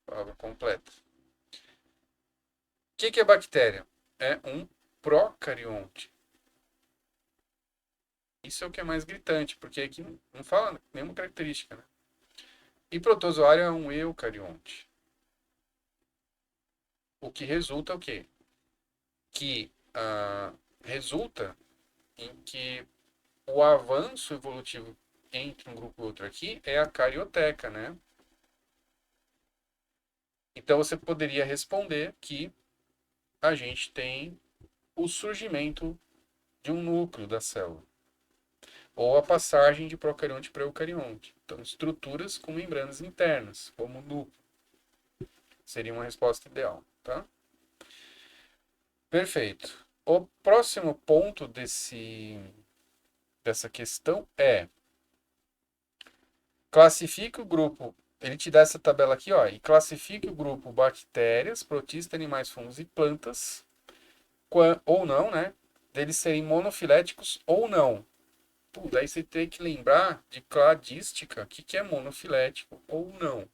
Speaker 1: palavra completa. O que é bactéria? É um procarionte. Isso é o que é mais gritante, porque aqui não fala nenhuma característica, né? E protozoário é um eucarionte. O que resulta o quê? Que resulta em que o avanço evolutivo entre um grupo e outro aqui é a carioteca, né? Então você poderia responder que a gente tem o surgimento de um núcleo da célula, ou a passagem de procarionte para eucarionte. Então, estruturas com membranas internas, como o núcleo. Seria uma resposta ideal, tá? Perfeito. O próximo ponto dessa questão é classifique o grupo. Ele te dá essa tabela aqui, ó, e classifique o grupo bactérias, protistas, animais, fungos e plantas, ou não, né? Deles serem monofiléticos ou não. Daí você tem que lembrar de cladística, o que é monofilético ou não.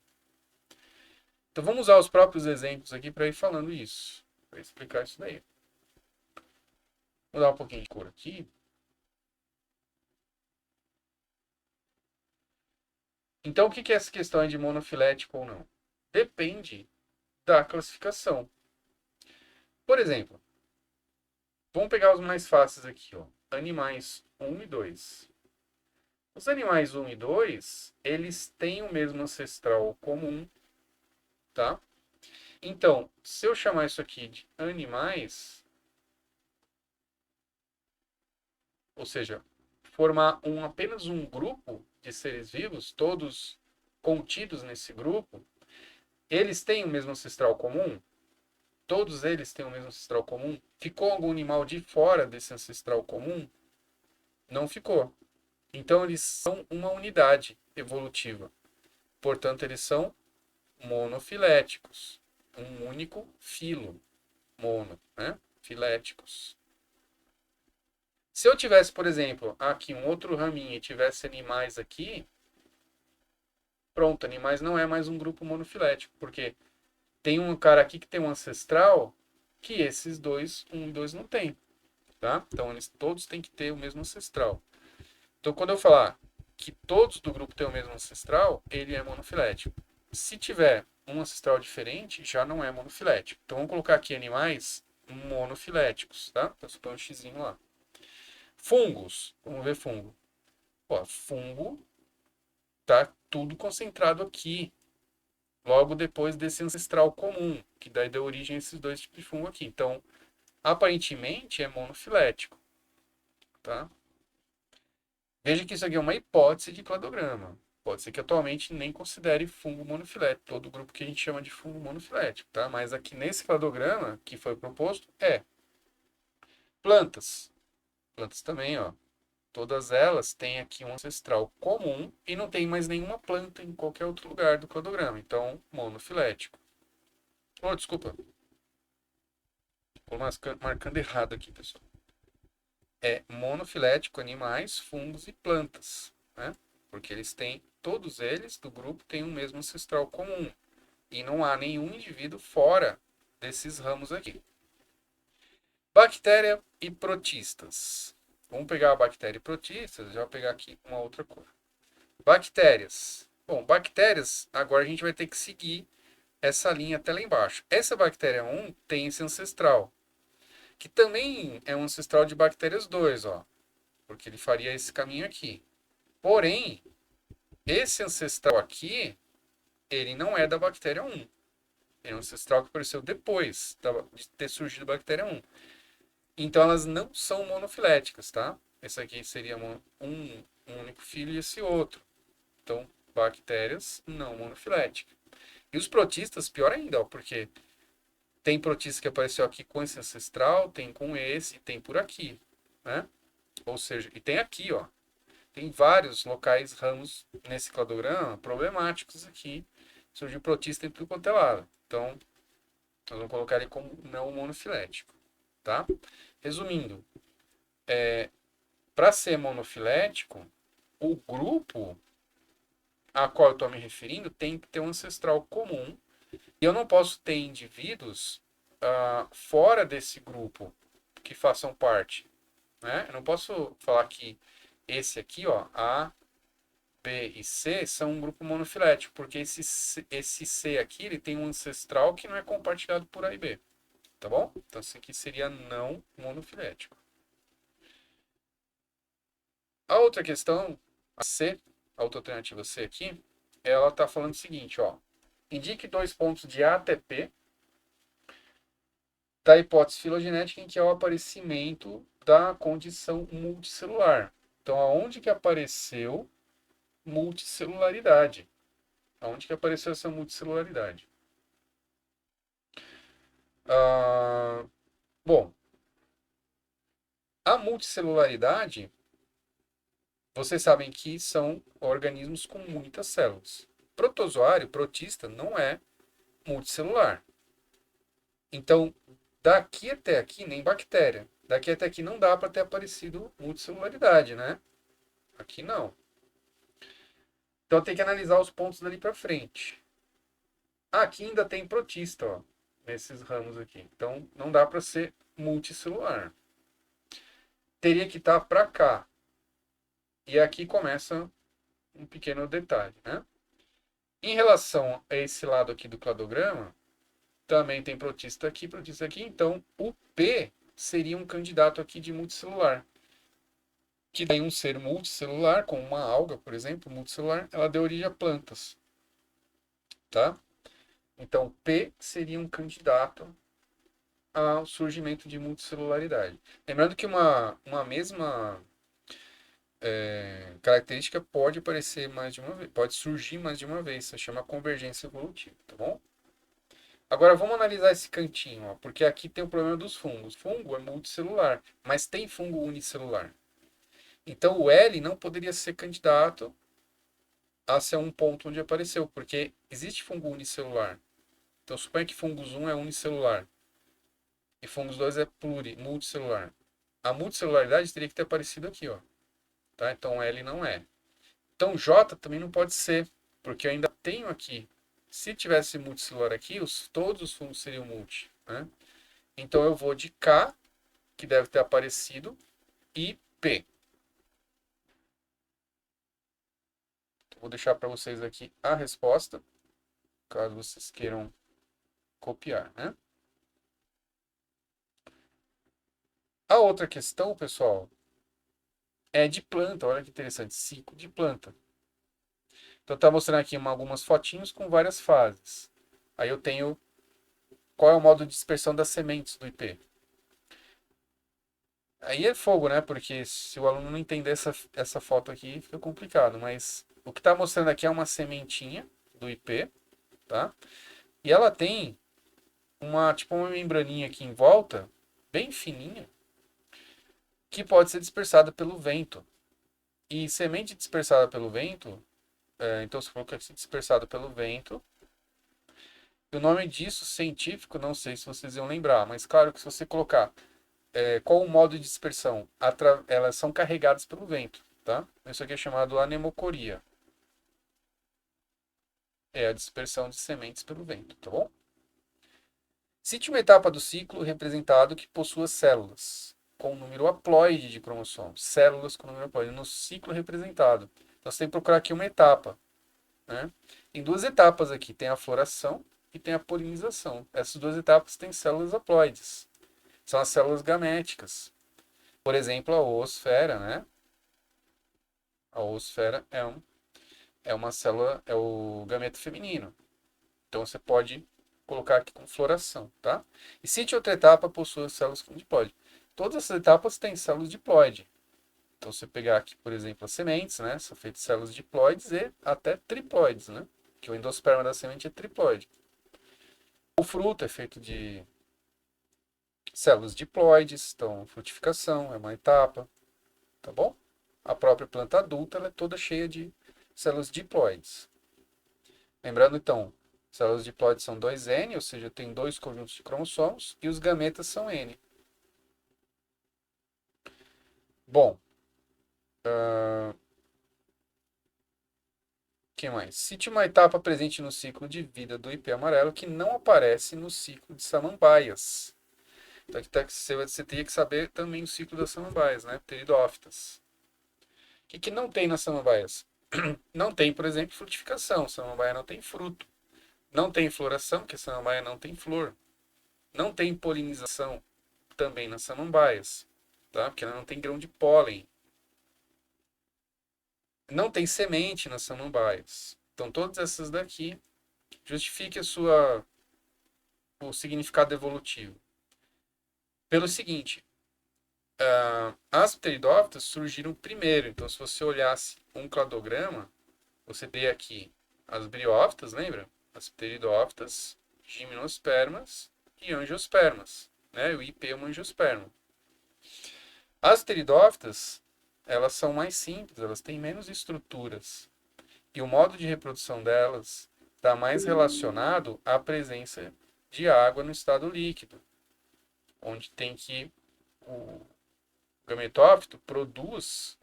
Speaker 1: Então vamos usar os próprios exemplos aqui para ir falando isso, para explicar isso daí. Vou dar um pouquinho de cor aqui. Então, o que é essa questão de monofilético ou não? Depende da classificação. Por exemplo, vamos pegar os mais fáceis aqui, ó. Animais 1 e 2. Os animais 1 e 2, eles têm o mesmo ancestral comum, tá? Então, se eu chamar isso aqui de animais, ou seja, formar apenas um grupo de seres vivos, todos contidos nesse grupo, eles têm o mesmo ancestral comum? Todos eles têm o mesmo ancestral comum? Ficou algum animal de fora desse ancestral comum? Não ficou. Então, eles são uma unidade evolutiva. Portanto, eles são monofiléticos. Um único filo. Mono, né? Filéticos. Se eu tivesse, por exemplo, aqui um outro raminho e tivesse animais aqui, pronto, animais não é mais um grupo monofilético, porque tem um cara aqui que tem um ancestral que esses dois, um e dois, não tem, tá? Então eles todos têm que ter o mesmo ancestral. Então quando eu falar que todos do grupo têm o mesmo ancestral, ele é monofilético. Se tiver um ancestral diferente, já não é monofilético. Então vamos colocar aqui animais monofiléticos, tá? Então põe um xizinho lá. Fungos, vamos ver fungo. Ó, fungo tá tudo concentrado aqui, logo depois desse ancestral comum, que daí deu origem a esses dois tipos de fungo aqui. Então, aparentemente é monofilético, tá? Veja que isso aqui é uma hipótese de cladograma. Pode ser que atualmente nem considere fungo monofilético, todo o grupo que a gente chama de fungo monofilético, tá? Mas aqui nesse cladograma que foi proposto é plantas. Plantas também, ó. Todas elas têm aqui um ancestral comum e não tem mais nenhuma planta em qualquer outro lugar do cladograma. Então, monofilético. Oh, desculpa. Estou marcando errado aqui, pessoal. É monofilético animais, fungos e plantas, né? Porque eles têm, todos eles do grupo têm o mesmo ancestral comum. E não há nenhum indivíduo fora desses ramos aqui. Bactéria e protistas. Vamos pegar a bactéria e protistas, já vou pegar aqui uma outra cor. Bactérias. Bom, bactérias, agora a gente vai ter que seguir essa linha até lá embaixo. Essa bactéria 1 tem esse ancestral, que também é um ancestral de bactérias 2, ó, porque ele faria esse caminho aqui. Porém, esse ancestral aqui, ele não é da bactéria 1. Ele é um ancestral que apareceu depois de ter surgido a bactéria 1. Então, elas não são monofiléticas, tá? Esse aqui seria um único filho e esse outro. Então, bactérias não monofiléticas. E os protistas, pior ainda, ó, porque tem protista que apareceu aqui com esse ancestral, tem com esse, tem por aqui, né? Ou seja, e tem aqui, ó. Tem vários locais, ramos nesse cladograma problemáticos aqui. Surgiu protista em tudo quanto é lado. Então, nós vamos colocar ele como não monofilético, tá? Resumindo, para ser monofilético, o grupo a qual eu estou me referindo tem que ter um ancestral comum. E eu não posso ter indivíduos fora desse grupo que façam parte, né? Eu não posso falar que esse aqui, ó, A, B e C são um grupo monofilético, porque esse C aqui ele tem um ancestral que não é compartilhado por A e B, tá bom? Então esse aqui seria não monofilético. A outra questão, a C, a outra alternativa C aqui, ela está falando o seguinte, ó. Indique 2 pontos de ATP da hipótese filogenética em que é o aparecimento da condição multicelular. Então, aonde que apareceu multicelularidade? Aonde que apareceu essa multicelularidade? Bom, a multicelularidade, vocês sabem que são organismos com muitas células. Protozoário, protista, não é multicelular. Então, daqui até aqui, nem bactéria. Daqui até aqui não dá para ter aparecido multicelularidade, né? Aqui não. Então tem que analisar os pontos dali para frente. Aqui ainda tem protista, ó, nesses ramos aqui. Então não dá para ser multicelular. Teria que estar para cá. E aqui começa um pequeno detalhe, né? Em relação a esse lado aqui do cladograma, também tem protista aqui, então o P seria um candidato aqui de multicelular. Que daí um ser multicelular, como uma alga, por exemplo, multicelular, ela deu origem a plantas, tá? Então P seria um candidato ao surgimento de multicelularidade. Lembrando que uma mesma característica pode aparecer mais de uma vez, pode surgir mais de uma vez, isso chama convergência evolutiva, tá bom? Agora vamos analisar esse cantinho, ó, porque aqui tem o problema dos fungos. Fungo é multicelular, mas tem fungo unicelular. Então o L não poderia ser candidato a ser um ponto onde apareceu, porque existe fungo unicelular. Então suponha que fungos 1 é unicelular e fungos 2 é multicelular. A multicelularidade teria que ter aparecido aqui, ó. Tá? Então L não é. Então J também não pode ser, porque eu ainda tenho aqui. Se tivesse multicelular aqui, todos os fungos seriam multi. Né? Então eu vou de K, que deve ter aparecido, e P. Vou deixar para vocês aqui a resposta, caso vocês queiram copiar. Né? A outra questão, pessoal, é de planta. Olha que interessante, ciclo de planta. Então está mostrando aqui algumas fotinhos com várias fases. Aí eu tenho qual é o modo de dispersão das sementes do IP. Aí é fogo, né? Porque se o aluno não entender essa foto aqui, fica complicado. Mas o que está mostrando aqui é uma sementinha do IP, tá? E ela tem tipo uma membraninha aqui em volta, bem fininha, que pode ser dispersada pelo vento. E semente dispersada pelo vento, então você falou que é dispersada pelo vento. E o nome disso, científico, não sei se vocês iam lembrar, mas claro que se você colocar qual o modo de dispersão, elas são carregadas pelo vento, tá? Isso aqui é chamado anemocoria. É a dispersão de sementes pelo vento, tá bom? Cite uma etapa do ciclo representado que possua células com número haploide de cromossomos. Células com número haploide no ciclo representado. Então você tem que procurar aqui uma etapa. Né? Tem duas etapas aqui. Tem a floração e tem a polinização. Essas duas etapas têm células haploides. São as células gaméticas. Por exemplo, a oosfera, né? A oosfera é uma célula, é o gameto feminino. Então você pode colocar aqui com floração, tá? E cite outra etapa possui células com diploide. Todas essas etapas têm células diploide. Então você pegar aqui, por exemplo, as sementes, né? São feitas de células diploides e até triploides, né? Que o endosperma da semente é triploide. O fruto é feito de células diploides, então frutificação é uma etapa, tá bom? A própria planta adulta ela é toda cheia de células diploides. Lembrando então, células diploides são 2N, ou seja, tem dois conjuntos de cromossomos, e os gametas são N. Bom, que mais? Cite uma etapa presente no ciclo de vida do IP amarelo que não aparece no ciclo de samambaias. Então aqui você teria que saber também o ciclo das samambaias, né? Pteridófitas. O que não tem nas samambaias? Não tem, por exemplo, frutificação. Samambaia não tem fruto. Não tem floração, porque a samambaia não tem flor. Não tem polinização também nas samambaias, tá? Porque ela não tem grão de pólen. Não tem semente nas samambaias. Então todas essas daqui justifique o significado evolutivo. Pelo seguinte, as pteridófitas surgiram primeiro. Então se você olhasse um cladograma, você teria aqui as briófitas, lembra? As pteridófitas, gimnospermas e angiospermas, né? O IP é um angiosperma. As pteridófitas, elas são mais simples, elas têm menos estruturas. E o modo de reprodução delas está mais relacionado à presença de água no estado líquido, onde tem que o gametófito produz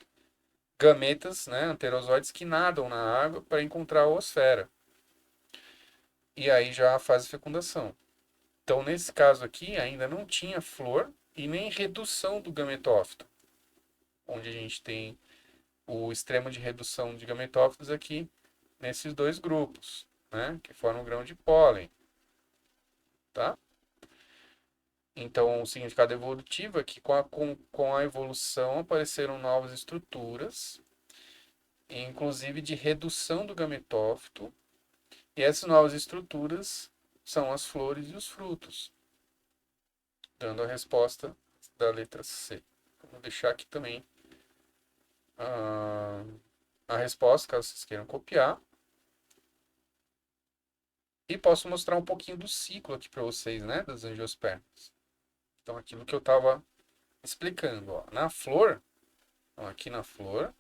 Speaker 1: gametas, né, anterozoides que nadam na água para encontrar a oosfera. E aí já faz a fecundação. Então, nesse caso aqui, ainda não tinha flor e nem redução do gametófito, onde a gente tem o extremo de redução de gametófitos aqui nesses dois grupos. né, que formam o grão de pólen, tá? Então, o significado evolutivo é que com a evolução apareceram novas estruturas, inclusive de redução do gametófito, e essas novas estruturas são as flores e os frutos, dando a resposta da letra C. Vou deixar aqui também a, a resposta, caso vocês queiram copiar. E posso mostrar um pouquinho do ciclo aqui para vocês, né, das angiospermas. Então, aquilo que eu estava explicando, ó. Na flor, então aqui na flor,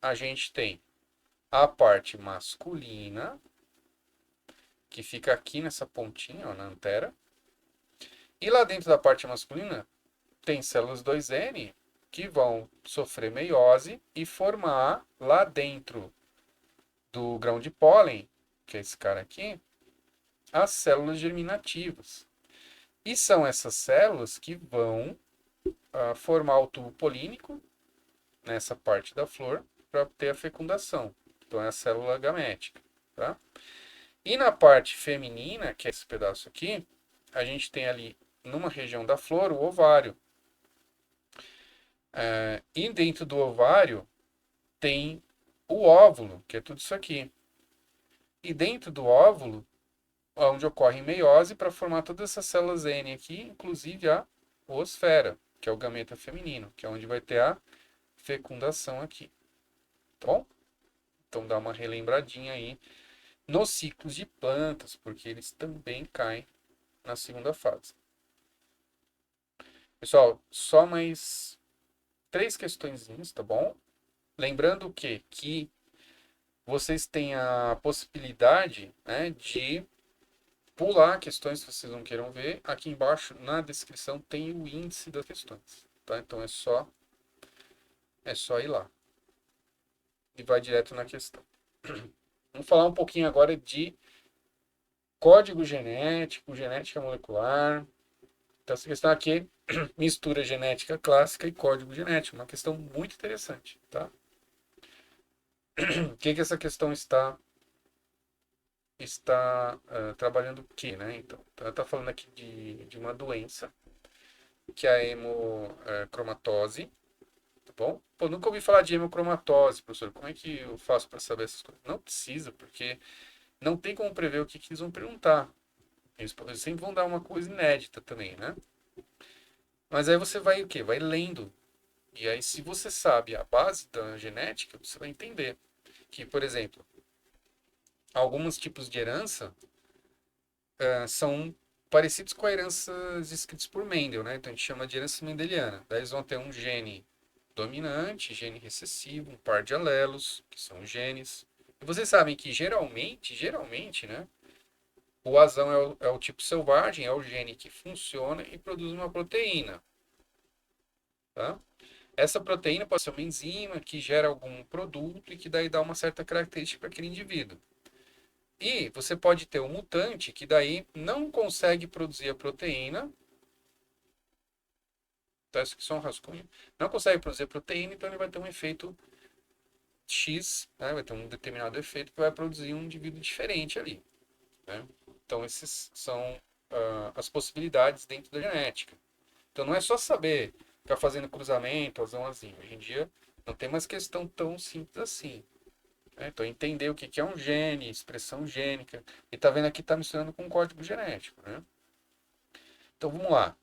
Speaker 1: a gente tem a parte masculina, que fica aqui nessa pontinha, ó, na antera. E lá dentro da parte masculina, tem células 2N que vão sofrer meiose e formar lá dentro do grão de pólen, que é esse cara aqui, as células germinativas. E são essas células que vão formar o tubo polínico nessa parte da flor para ter a fecundação. Então é a célula gamética, tá? E na parte feminina, que é esse pedaço aqui, a gente tem ali numa região da flor o ovário. E dentro do ovário tem o óvulo, que é tudo isso aqui. E dentro do óvulo, onde ocorre meiose para formar todas essas células N aqui, inclusive a oosfera, que é o gameta feminino, que é onde vai ter a fecundação aqui. Tá bom? Então dá uma relembradinha aí nos ciclos de plantas, porque eles também caem na segunda fase. Pessoal, só mais 3 questõezinhas, tá bom? Lembrando que vocês têm a possibilidade, né, de pular questões se vocês não queiram ver. Aqui embaixo, na descrição, tem o índice das questões, tá? Então é só ir lá. E vai direto na questão. Vamos falar um pouquinho agora de código genético, genética molecular. Então, essa questão aqui mistura genética clássica e código genético. Uma questão muito interessante, tá? O que essa questão está trabalhando o quê, né? Então, ela está falando aqui de uma doença, que é a hemocromatose, tá bom? Pô, nunca ouvi falar de hemocromatose, professor. Como é que eu faço para saber essas coisas? Não precisa, porque não tem como prever o que eles vão perguntar. Eles sempre vão dar uma coisa inédita também, né? Mas aí você vai o quê? Vai lendo. E aí, se você sabe a base da genética, você vai entender que, por exemplo, alguns tipos de herança são parecidos com a herança descritos por Mendel, né? Então a gente chama de herança mendeliana. Daí eles vão ter um gene dominante, gene recessivo, um par de alelos, que são genes. E vocês sabem que geralmente, né? O azão é o tipo selvagem, é o gene que funciona e produz uma proteína, tá? Essa proteína pode ser uma enzima que gera algum produto e que daí dá uma certa característica para aquele indivíduo. E você pode ter um mutante que daí não consegue produzir a proteína. Tá, isso aqui é só um rascunho. Não consegue produzir a proteína, então ele vai ter um efeito X, né? Vai ter um determinado efeito que vai produzir um indivíduo diferente ali, né? Então esses são as possibilidades dentro da genética. Então não é só saber ficar fazendo cruzamento, azão, azinho. Hoje em dia não tem mais questão tão simples assim. Né? Então entender o que é um gene, expressão gênica. E tá vendo aqui está misturando com um código genético, né? Então vamos lá.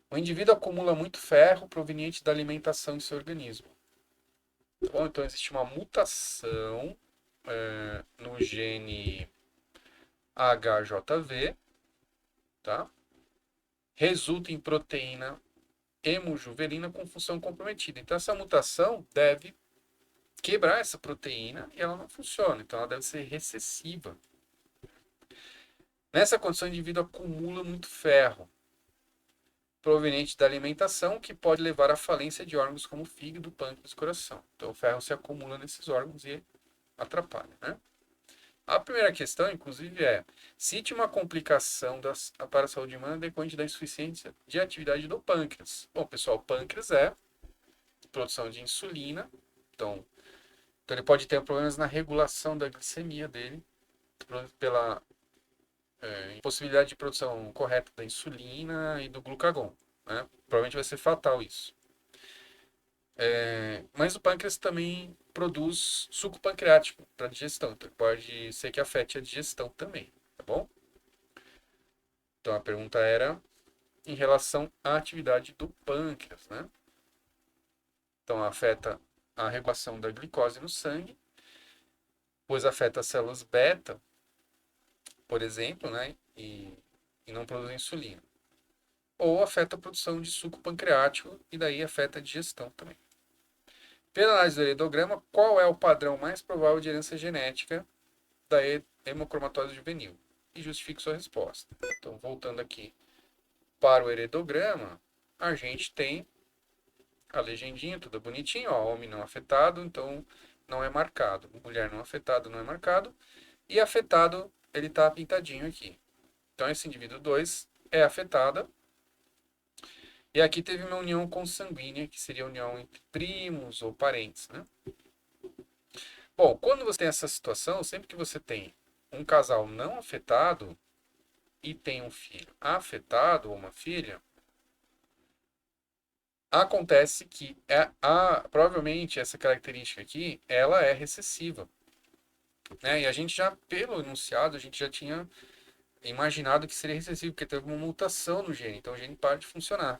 Speaker 1: O indivíduo acumula muito ferro proveniente da alimentação de seu organismo. Tá bom? Então existe uma mutação no gene HJV, tá? Resulta em proteína hemojuvelina com função comprometida. Então essa mutação deve quebrar essa proteína e ela não funciona. Então ela deve ser recessiva. Nessa condição, o indivíduo acumula muito ferro proveniente da alimentação, que pode levar à falência de órgãos como o fígado, pâncreas e coração. Então o ferro se acumula nesses órgãos e atrapalha, né? A primeira questão, inclusive, é: cite uma complicação para a saúde humana decorrente da insuficiência de atividade do pâncreas. Bom, pessoal, o pâncreas é produção de insulina, então ele pode ter problemas na regulação da glicemia dele, pela impossibilidade de produção correta da insulina e do glucagon, né? Provavelmente vai ser fatal isso. Mas o pâncreas também produz suco pancreático para digestão, então pode ser que afete a digestão também, tá bom? Então a pergunta era em relação à atividade do pâncreas, né? Então afeta a regulação da glicose no sangue, pois afeta as células beta, por exemplo, né? E não produz insulina. Ou afeta a produção de suco pancreático e daí afeta a digestão também. Pela análise do heredograma, qual é o padrão mais provável de herança genética da hemocromatose juvenil? E justifique sua resposta. Então, voltando aqui para o heredograma, a gente tem a legendinha, tudo bonitinho, ó, homem não afetado, então não é marcado. Mulher não afetado, não é marcado. E afetado, ele está pintadinho aqui. Então, esse indivíduo 2 é afetada. E aqui teve uma união consanguínea, que seria a união entre primos ou parentes, né? Bom, quando você tem essa situação, sempre que você tem um casal não afetado e tem um filho afetado ou uma filha, acontece que provavelmente essa característica aqui, ela é recessiva, né? E a gente já, pelo enunciado, a gente já tinha imaginado que seria recessivo, porque teve uma mutação no gene, então o gene para de funcionar.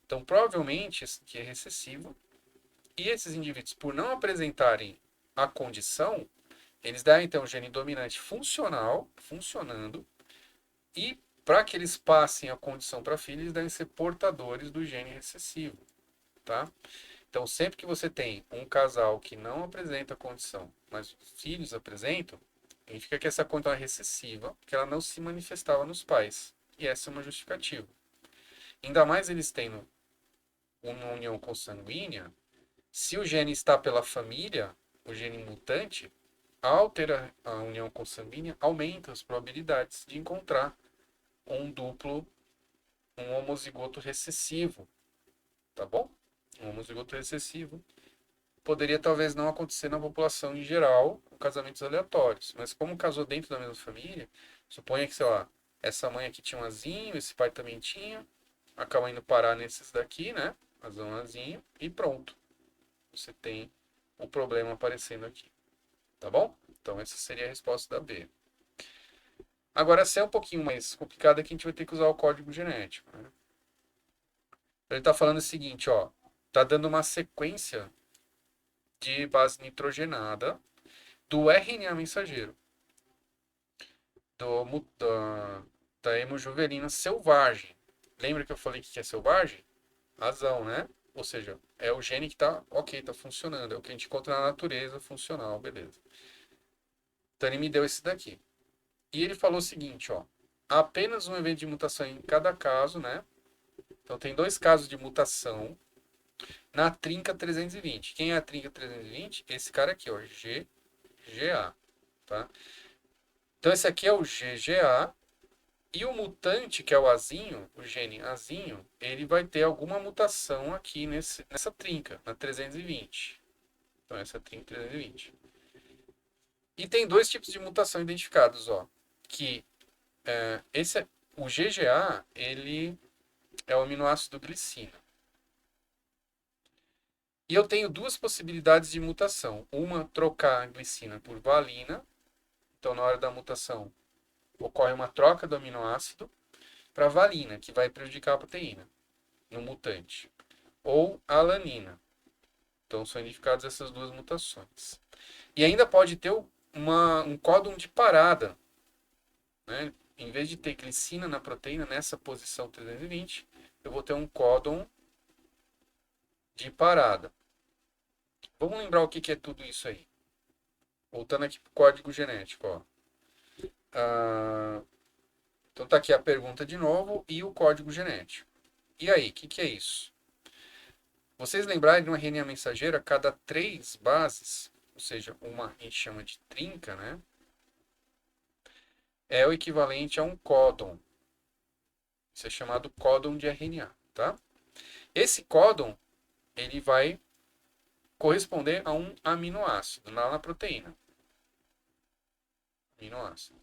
Speaker 1: Então, provavelmente, esse aqui é recessivo, e esses indivíduos, por não apresentarem a condição, eles devem ter um gene dominante funcional, funcionando, e para que eles passem a condição para filhos, eles devem ser portadores do gene recessivo, tá? Então, sempre que você tem um casal que não apresenta a condição, mas os filhos apresentam, significa que essa condição é recessiva, porque ela não se manifestava nos pais. E essa é uma justificativa. Ainda mais eles tendo uma união consanguínea, se o gene está pela família, o gene mutante, ao ter a união consanguínea, aumenta as probabilidades de encontrar um duplo, um homozigoto recessivo, tá bom? Um homozigoto recessivo poderia talvez não acontecer na população em geral, com casamentos aleatórios, mas como casou dentro da mesma família, suponha que, sei lá, essa mãe aqui tinha um azinho, esse pai também tinha, acaba indo parar nesses daqui, né? Azão, azinho, e pronto. Você tem o problema aparecendo aqui, tá bom? Então essa seria a resposta da B. Agora, se é um pouquinho mais complicado, é que a gente vai ter que usar o código genético, né? Ele está falando o seguinte, ó, tá dando uma sequência de base nitrogenada do RNA mensageiro, da hemojuvelina selvagem. Lembra que eu falei que é selvagem? Razão, né? Ou seja, é o gene que tá, ok, tá funcionando, é o que a gente encontra na natureza funcional, beleza. Então ele me deu esse daqui. E ele falou o seguinte, ó, apenas um evento de mutação em cada caso, né? Então tem dois casos de mutação na trinca 320. Quem é a trinca 320? Esse cara aqui, ó, GGA, tá? Então esse aqui é o GGA e o mutante, que é o azinho, o gene azinho, ele vai ter alguma mutação aqui nessa trinca, na 320. Então essa é a trinca 320. E tem dois tipos de mutação identificados, ó, que o GGA, ele é o aminoácido glicina. E eu tenho duas possibilidades de mutação. Uma, trocar a glicina por valina. Então, na hora da mutação, ocorre uma troca do aminoácido para valina, que vai prejudicar a proteína no mutante. Ou alanina. Então, são identificadas essas duas mutações. E ainda pode ter um códon de parada, né? Em vez de ter glicina na proteína, nessa posição 320, eu vou ter um códon de parada. Vamos lembrar o que é tudo isso aí. Voltando aqui para o código genético, ó. Então tá aqui a pergunta de novo e o código genético. E aí, o que é isso? Vocês lembrarem de um RNA mensageiro, a cada 3 bases, ou seja, uma a gente chama de trinca, né? É o equivalente a um códon. Isso é chamado códon de RNA, tá? Esse códon, ele vai corresponder a um aminoácido lá na proteína. aminoácido.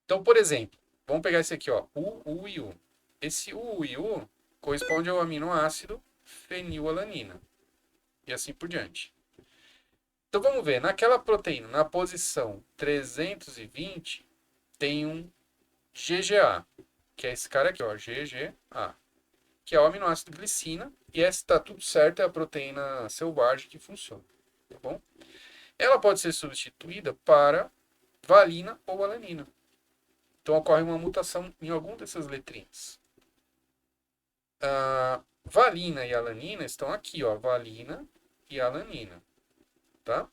Speaker 1: Então, por exemplo, vamos pegar esse aqui, ó, U e U. Esse U e U corresponde ao aminoácido fenilalanina. E assim por diante. Então vamos ver, naquela proteína, na posição 320, tem um GGA, que é esse cara aqui, ó, GGA, que é o aminoácido glicina, e essa está tudo certo, é a proteína selvagem que funciona, tá bom? Ela pode ser substituída para valina ou alanina. Então ocorre uma mutação em algum dessas letrinhas. A valina e alanina estão aqui, ó, valina e alanina, tá?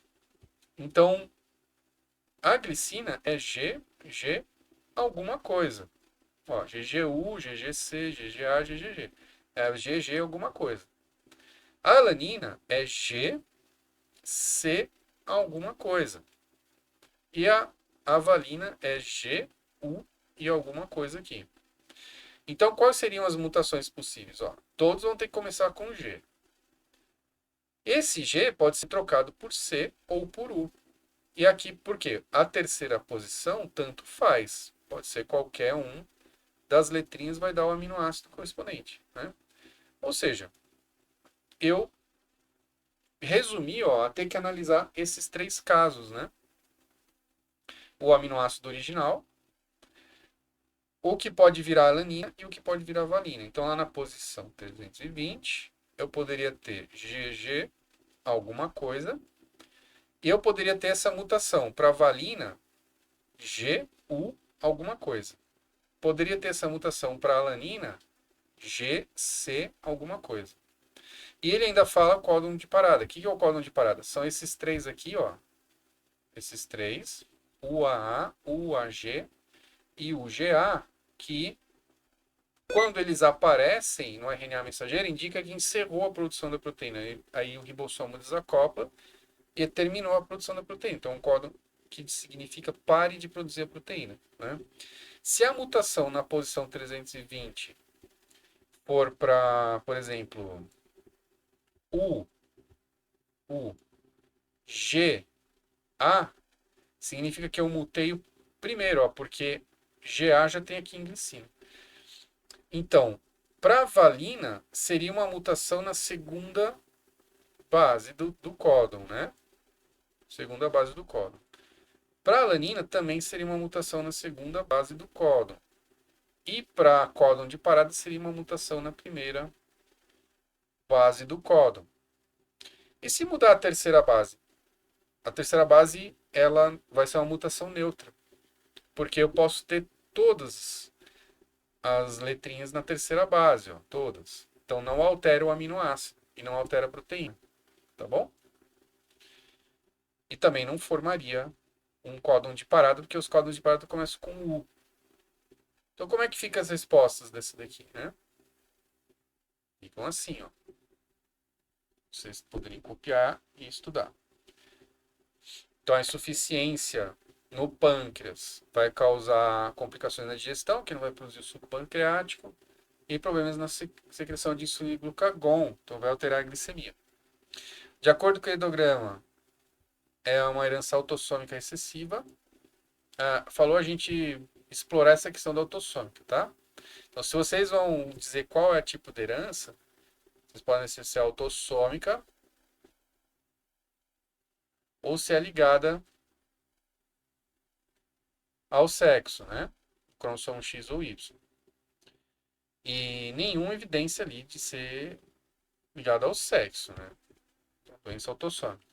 Speaker 1: Então, a glicina é G alguma coisa. Ó, GGU, GGC, GGA, GGG. É GG alguma coisa. A alanina é GC alguma coisa. E a valina é GU e alguma coisa aqui. Então, quais seriam as mutações possíveis? Ó, todos vão ter que começar com G. Esse G pode ser trocado por C ou por U. E aqui, por quê? A terceira posição, tanto faz. Pode ser qualquer um das letrinhas, vai dar o aminoácido correspondente, né? Ou seja, eu resumi, ó, a ter que analisar esses três casos, né? O aminoácido original, o que pode virar alanina e o que pode virar valina. Então, lá na posição 320, eu poderia ter GG alguma coisa, e eu poderia ter essa mutação para valina GU alguma coisa. Poderia ter essa mutação para alanina GC alguma coisa. E ele ainda fala códon de parada. O que é o códon de parada? São esses três aqui, ó. Esses três, UAA, UAG e UGA, que quando eles aparecem no RNA mensageiro, indica que encerrou a produção da proteína. Aí o ribossomo desacopla e terminou a produção da proteína. Então, um códon que significa pare de produzir a proteína, né? Se a mutação na posição 320 for para, por exemplo, U, G, A, significa que eu mutei o primeiro, ó, porque GA já tem aqui em glicina. Então, para valina, seria uma mutação na segunda base do códon, né? Segunda base do códon. Para alanina, também seria uma mutação na segunda base do códon. E para códon de parada, seria uma mutação na primeira base do códon. E se mudar a terceira base? A terceira base, ela vai ser uma mutação neutra. Porque eu posso ter todas as letrinhas na terceira base, ó, todas. Então não altera o aminoácido e não altera a proteína, tá bom? E também não formaria um códon de parada, porque os códons de parada começam com U. Então como é que ficam as respostas desse daqui, né? Ficam assim, ó. Vocês poderiam copiar e estudar. Então a insuficiência no pâncreas vai causar complicações na digestão, que não vai produzir o suco pancreático, e problemas na secreção de insulina e glucagon, então vai alterar a glicemia. De acordo com o endograma, é uma herança autossômica excessiva. Falou a gente explorar essa questão da autossômica, tá? Então, se vocês vão dizer qual é o tipo de herança, vocês podem ser se é autossômica ou se é ligada ao sexo, né? Cromossomo X ou Y. E nenhuma evidência ali de ser ligada ao sexo, né? Doença autossômica.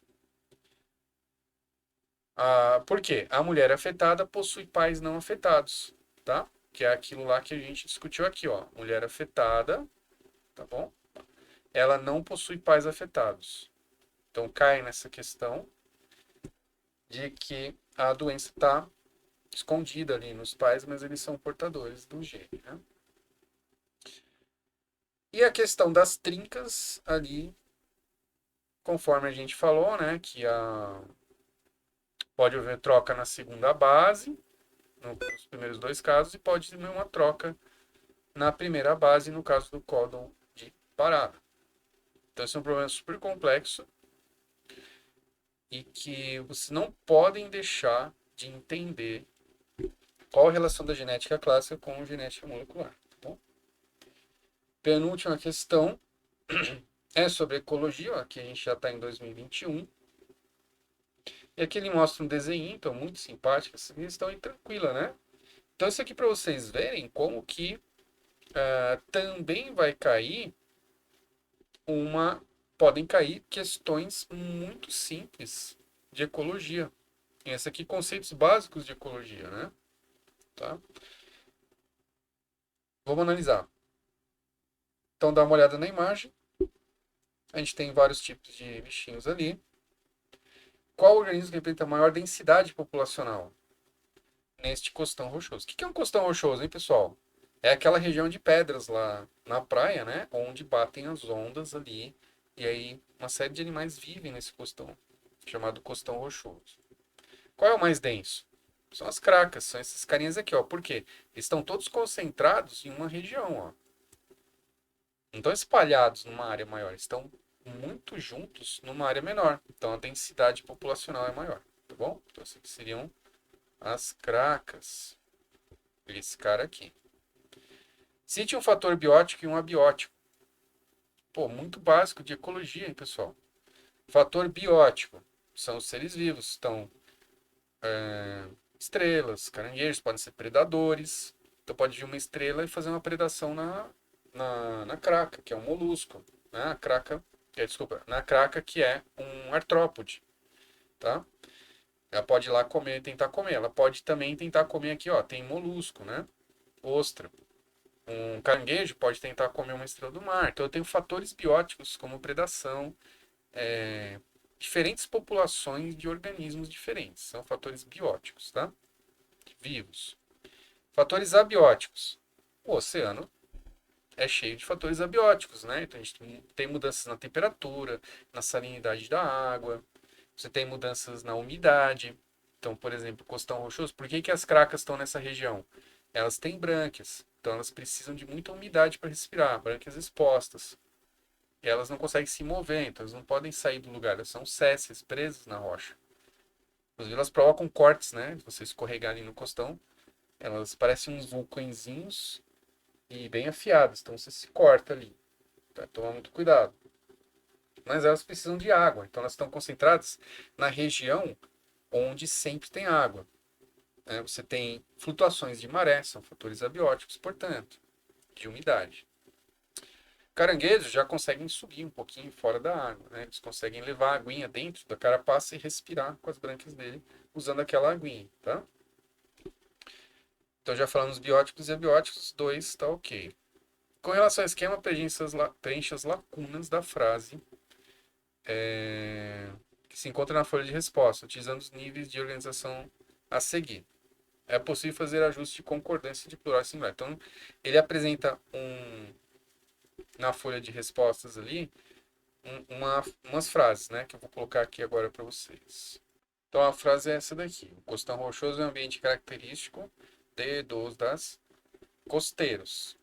Speaker 1: Por quê? A mulher afetada possui pais não afetados, tá? Que é aquilo lá que a gente discutiu aqui, ó. Mulher afetada, tá bom? Ela não possui pais afetados. Então cai nessa questão de que a doença está escondida ali nos pais, mas eles são portadores do gene, né? E a questão das trincas ali, conforme a gente falou, né? Que pode haver troca na segunda base, nos primeiros dois casos, e pode haver uma troca na primeira base, no caso do códon de parada. Então, esse é um problema super complexo e que vocês não podem deixar de entender qual a relação da genética clássica com a genética molecular. Tá bom? Penúltima questão é sobre ecologia. Aqui a gente já está em 2021. E aqui ele mostra um desenho, então, muito simpático. Essa questão aí tranquila, né? Então, isso aqui para vocês verem como que também vai cair podem cair questões muito simples de ecologia. Esse aqui, conceitos básicos de ecologia, né? Tá? Vamos analisar. Então, dá uma olhada na imagem. A gente tem vários tipos de bichinhos ali. Qual organismo representa a maior densidade populacional neste costão rochoso? O que é um costão rochoso, hein, pessoal? É aquela região de pedras lá na praia, né? Onde batem as ondas ali. E aí, uma série de animais vivem nesse costão, chamado costão rochoso. Qual é o mais denso? São as cracas, são esses carinhas aqui, ó. Por quê? Eles estão todos concentrados em uma região, ó. Não estão espalhados numa área maior, estão muito juntos numa área menor. Então a densidade populacional é maior, tá bom? Então essas aqui seriam as cracas. Esse cara aqui. Cite um fator biótico e um abiótico. Pô, muito básico de ecologia, hein, pessoal? Fator biótico são os seres vivos. Então, estrelas, caranguejos podem ser predadores. Então pode vir uma estrela e fazer uma predação na craca, que é um molusco. Né? A craca, desculpa, na craca, que é um artrópode. Tá? Ela pode ir lá comer, tentar comer. Ela pode também tentar comer aqui, ó. Tem molusco, né? Ostra. Um caranguejo pode tentar comer uma estrela do mar. Então eu tenho fatores bióticos como predação, diferentes populações de organismos diferentes. São fatores bióticos, tá? Vivos. Fatores abióticos. O oceano é cheio de fatores abióticos, né? Então a gente tem mudanças na temperatura, na salinidade da água, você tem mudanças na umidade. Então, por exemplo, costão rochoso, por que as cracas estão nessa região? Elas têm brânquias, então elas precisam de muita umidade para respirar, brânquias expostas. E elas não conseguem se mover, então elas não podem sair do lugar, elas são sésseis, presas na rocha. Inclusive, elas provocam cortes, né? Se você escorregar ali no costão, elas parecem uns vulcõezinhos e bem afiados, então você se corta ali. Tá? Toma muito cuidado. Mas elas precisam de água, então elas estão concentradas na região onde sempre tem água. Né? Você tem flutuações de maré, são fatores abióticos, portanto, de umidade. Caranguejos já conseguem subir um pouquinho fora da água, né? Eles conseguem levar a aguinha dentro da carapaça e respirar com as brânquias dele usando aquela aguinha, tá? Então já falamos bióticos e abióticos, 2 tá ok. Com relação ao esquema, preencha as lacunas da frase que se encontra na folha de resposta, utilizando os níveis de organização a seguir. É possível fazer ajuste de concordância de plural e singular. Então, ele apresenta na folha de respostas ali umas frases, né, que eu vou colocar aqui agora para vocês. Então, a frase é essa daqui. O costão rochoso é um ambiente característico das costeiros,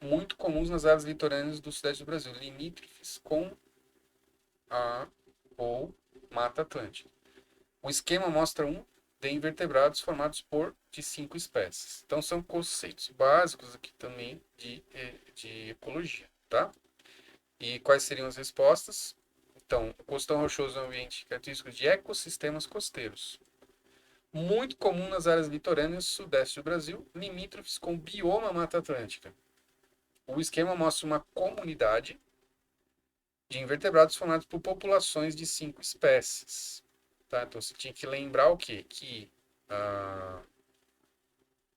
Speaker 1: muito comuns nas áreas litorâneas do sudeste do Brasil, limítrofes com a ou Mata Atlântica. O esquema mostra de invertebrados formados de 5 espécies. Então, são conceitos básicos aqui também de ecologia, tá? E quais seriam as respostas? Então, o costão rochoso é um ambiente característico de ecossistemas costeiros. Muito comum nas áreas litorâneas sudeste do Brasil, limítrofes com bioma Mata Atlântica. O esquema mostra uma comunidade de invertebrados formados por populações de 5 espécies. Tá? Então você tinha que lembrar o quê? Que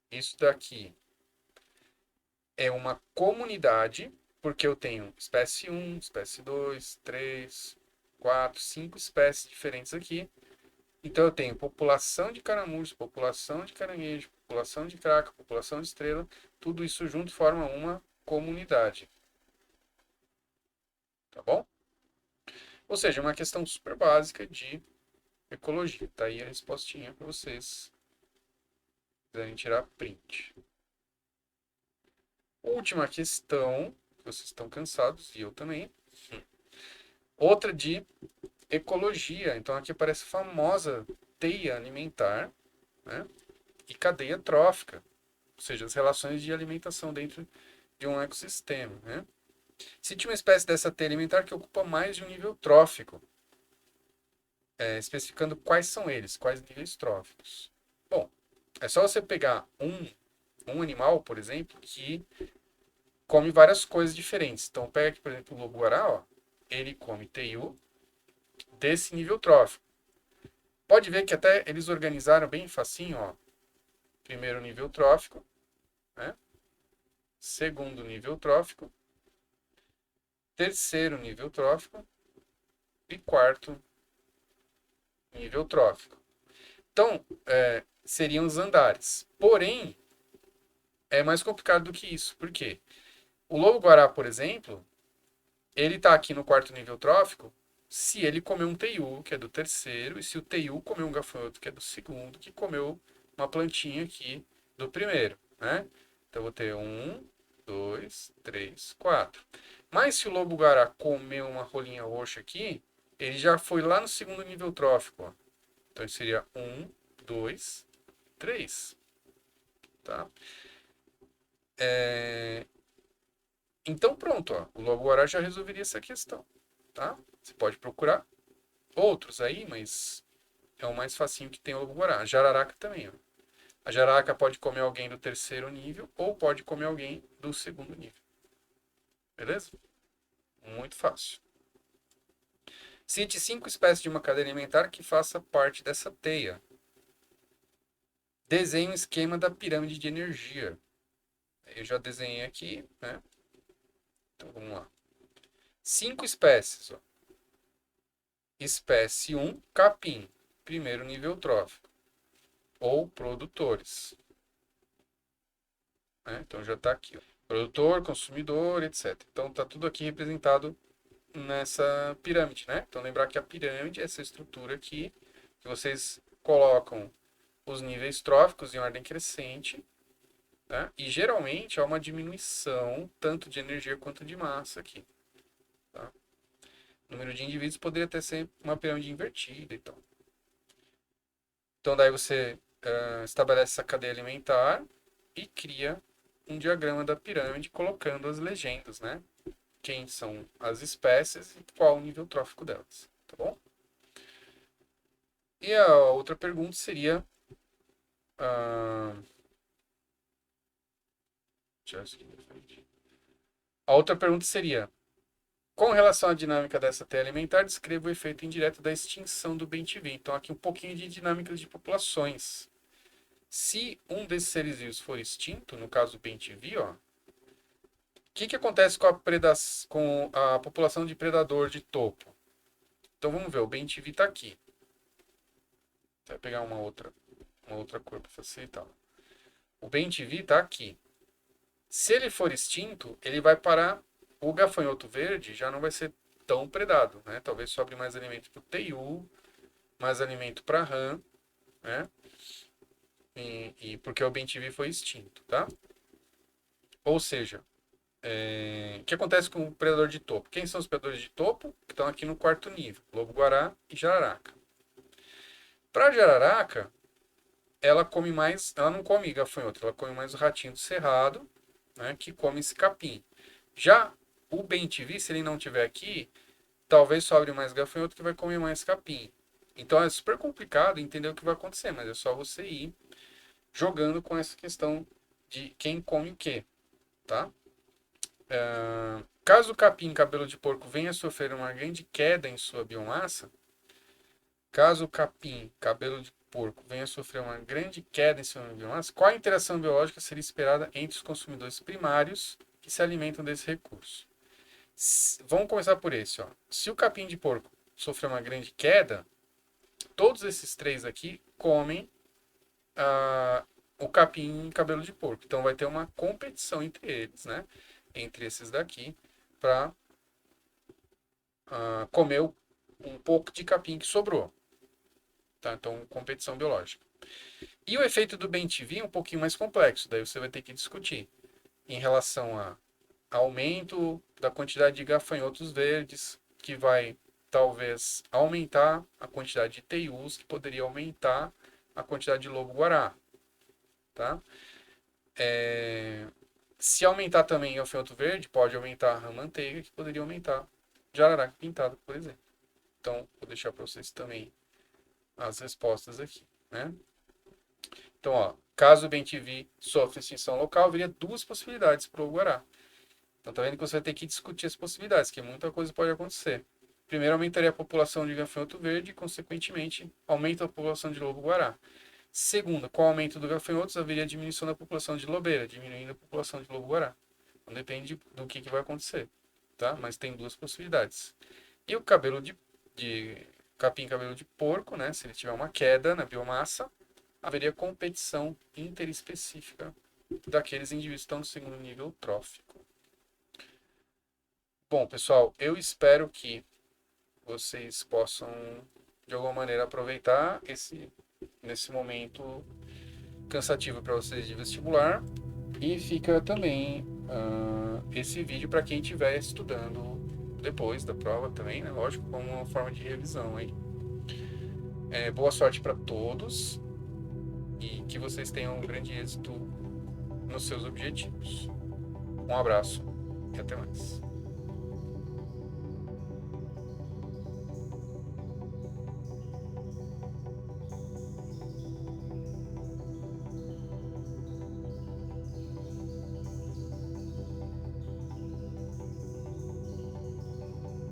Speaker 1: isso daqui é uma comunidade, porque eu tenho espécie 1, espécie 2, 3, 4, 5 espécies diferentes aqui. Então eu tenho população de caramujos, população de caranguejo, população de craca, população de estrela, tudo isso junto forma uma comunidade. Tá bom? Ou seja, uma questão super básica de ecologia. Tá aí a respostinha para vocês quiserem tirar print. Última questão, vocês estão cansados e eu também. Outra de ecologia. Então aqui aparece a famosa teia alimentar, né? E cadeia trófica, ou seja, as relações de alimentação dentro de um ecossistema, né? Cite uma espécie dessa teia alimentar que ocupa mais de um nível trófico, especificando quais são eles, quais níveis tróficos. Bom, é só você pegar um animal, por exemplo, que come várias coisas diferentes. Então, pega aqui, por exemplo, o lobo-guará, ó, ele come teiu desse nível trófico. Pode ver que até eles organizaram bem facinho, ó. Primeiro nível trófico, né? Segundo nível trófico, terceiro nível trófico e quarto nível trófico. Então, seriam os andares. Porém, é mais complicado do que isso. Por quê? O lobo-guará, por exemplo, ele está aqui no quarto nível trófico se ele comer um teiu, que é do terceiro, e se o teiu comer um gafanhoto, que é do segundo, que comeu uma plantinha aqui do primeiro, né? Então, eu vou ter 1, 2, 3, 4. Mas se o lobo-guará comer uma rolinha roxa aqui, ele já foi lá no segundo nível trófico, ó. Então, seria 1, 2, 3, tá? Então, pronto, ó. O lobo-guará já resolveria essa questão, tá? Você pode procurar outros aí, mas é o mais facinho que tem o lobo-guará. A jararaca também, ó. A jararaca pode comer alguém do terceiro nível ou pode comer alguém do segundo nível. Beleza? Muito fácil. Cite 5 espécies de uma cadeia alimentar que faça parte dessa teia. Desenhe um esquema da pirâmide de energia. Eu já desenhei aqui, né? Então vamos lá. 5 espécies, ó. Espécie 1, capim, primeiro nível trófico, ou produtores. Né? Então já está aqui, ó. Produtor, consumidor, etc. Então está tudo aqui representado nessa pirâmide, né? Então lembrar que a pirâmide é essa estrutura aqui, que vocês colocam os níveis tróficos em ordem crescente, né? E geralmente há uma diminuição tanto de energia quanto de massa aqui. Tá? O número de indivíduos poderia até ser uma pirâmide invertida e tal. Então daí você estabelece essa cadeia alimentar e cria um diagrama da pirâmide colocando as legendas, né? Quem são as espécies e qual o nível trófico delas, tá bom? E a outra pergunta seria a outra pergunta seria: com relação à dinâmica dessa teia alimentar, descreva o efeito indireto da extinção do bem-te-vi. Então, aqui um pouquinho de dinâmicas de populações. Se um desses seres vivos for extinto, no caso do bem-te-vi, ó, o que acontece com a população de predador de topo? Então, vamos ver, o bem-te-vi está aqui. Vou pegar uma outra cor para facilitar. O bem-te-vi está aqui. Se ele for extinto, ele vai parar. O gafanhoto verde já não vai ser tão predado, né? Talvez sobre mais alimento para o teiu, mais alimento para rã, né? E porque o bem-te-vi foi extinto, tá? Ou seja, o que acontece com o predador de topo? Quem são os predadores de topo? Que estão aqui no quarto nível: lobo-guará e jararaca. Para a jararaca, ela come mais, ela não come gafanhoto, ela come mais o ratinho do cerrado, né, que come esse capim. Já o bem-te-vi, se ele não tiver aqui, talvez sobre mais gafanhoto que vai comer mais capim. Então é super complicado entender o que vai acontecer, mas é só você ir jogando com essa questão de quem come o que, tá? Caso o capim cabelo de porco venha a sofrer uma grande queda em sua biomassa, caso o capim cabelo de porco venha a sofrer uma grande queda em sua biomassa, qual a interação biológica seria esperada entre os consumidores primários que se alimentam desse recurso? Vamos começar por esse, ó. Se o capim de porco sofrer uma grande queda, todos esses três aqui comem o capim cabelo de porco. Então vai ter uma competição entre eles, né? Entre esses daqui, para comer um pouco de capim que sobrou. Tá? Então, competição biológica. E o efeito do bem-te-vi é um pouquinho mais complexo. Daí você vai ter que discutir em relação a aumento da quantidade de gafanhotos verdes, que vai talvez aumentar a quantidade de teius, que poderia aumentar a quantidade de lobo-guará, tá? Se aumentar também gafanhoto verde, pode aumentar a rã-manteiga, que poderia aumentar jararaca pintado, por exemplo. Então, vou deixar para vocês também as respostas aqui, né? Então, ó, caso o bem-te-vi sofra extinção local, haveria duas possibilidades para o lobo-guará. Então, tá vendo que você vai ter que discutir as possibilidades, que muita coisa pode acontecer. Primeiro, aumentaria a população de gafanhoto verde e, consequentemente, aumenta a população de lobo-guará. Segundo, com o aumento do gafanhotos, haveria diminuição da população de lobeira, diminuindo a população de lobo-guará. Então, depende do que vai acontecer, tá? Mas tem duas possibilidades. E o cabelo de capim cabelo de porco, né? Se ele tiver uma queda na biomassa, haveria competição interespecífica daqueles indivíduos que estão no segundo nível trófico. Bom, pessoal, eu espero que vocês possam, de alguma maneira, aproveitar nesse momento cansativo para vocês de vestibular. E fica também esse vídeo para quem estiver estudando depois da prova também, né? Lógico, como uma forma de revisão aí. Boa sorte para todos e que vocês tenham um grande êxito nos seus objetivos. Um abraço e até mais.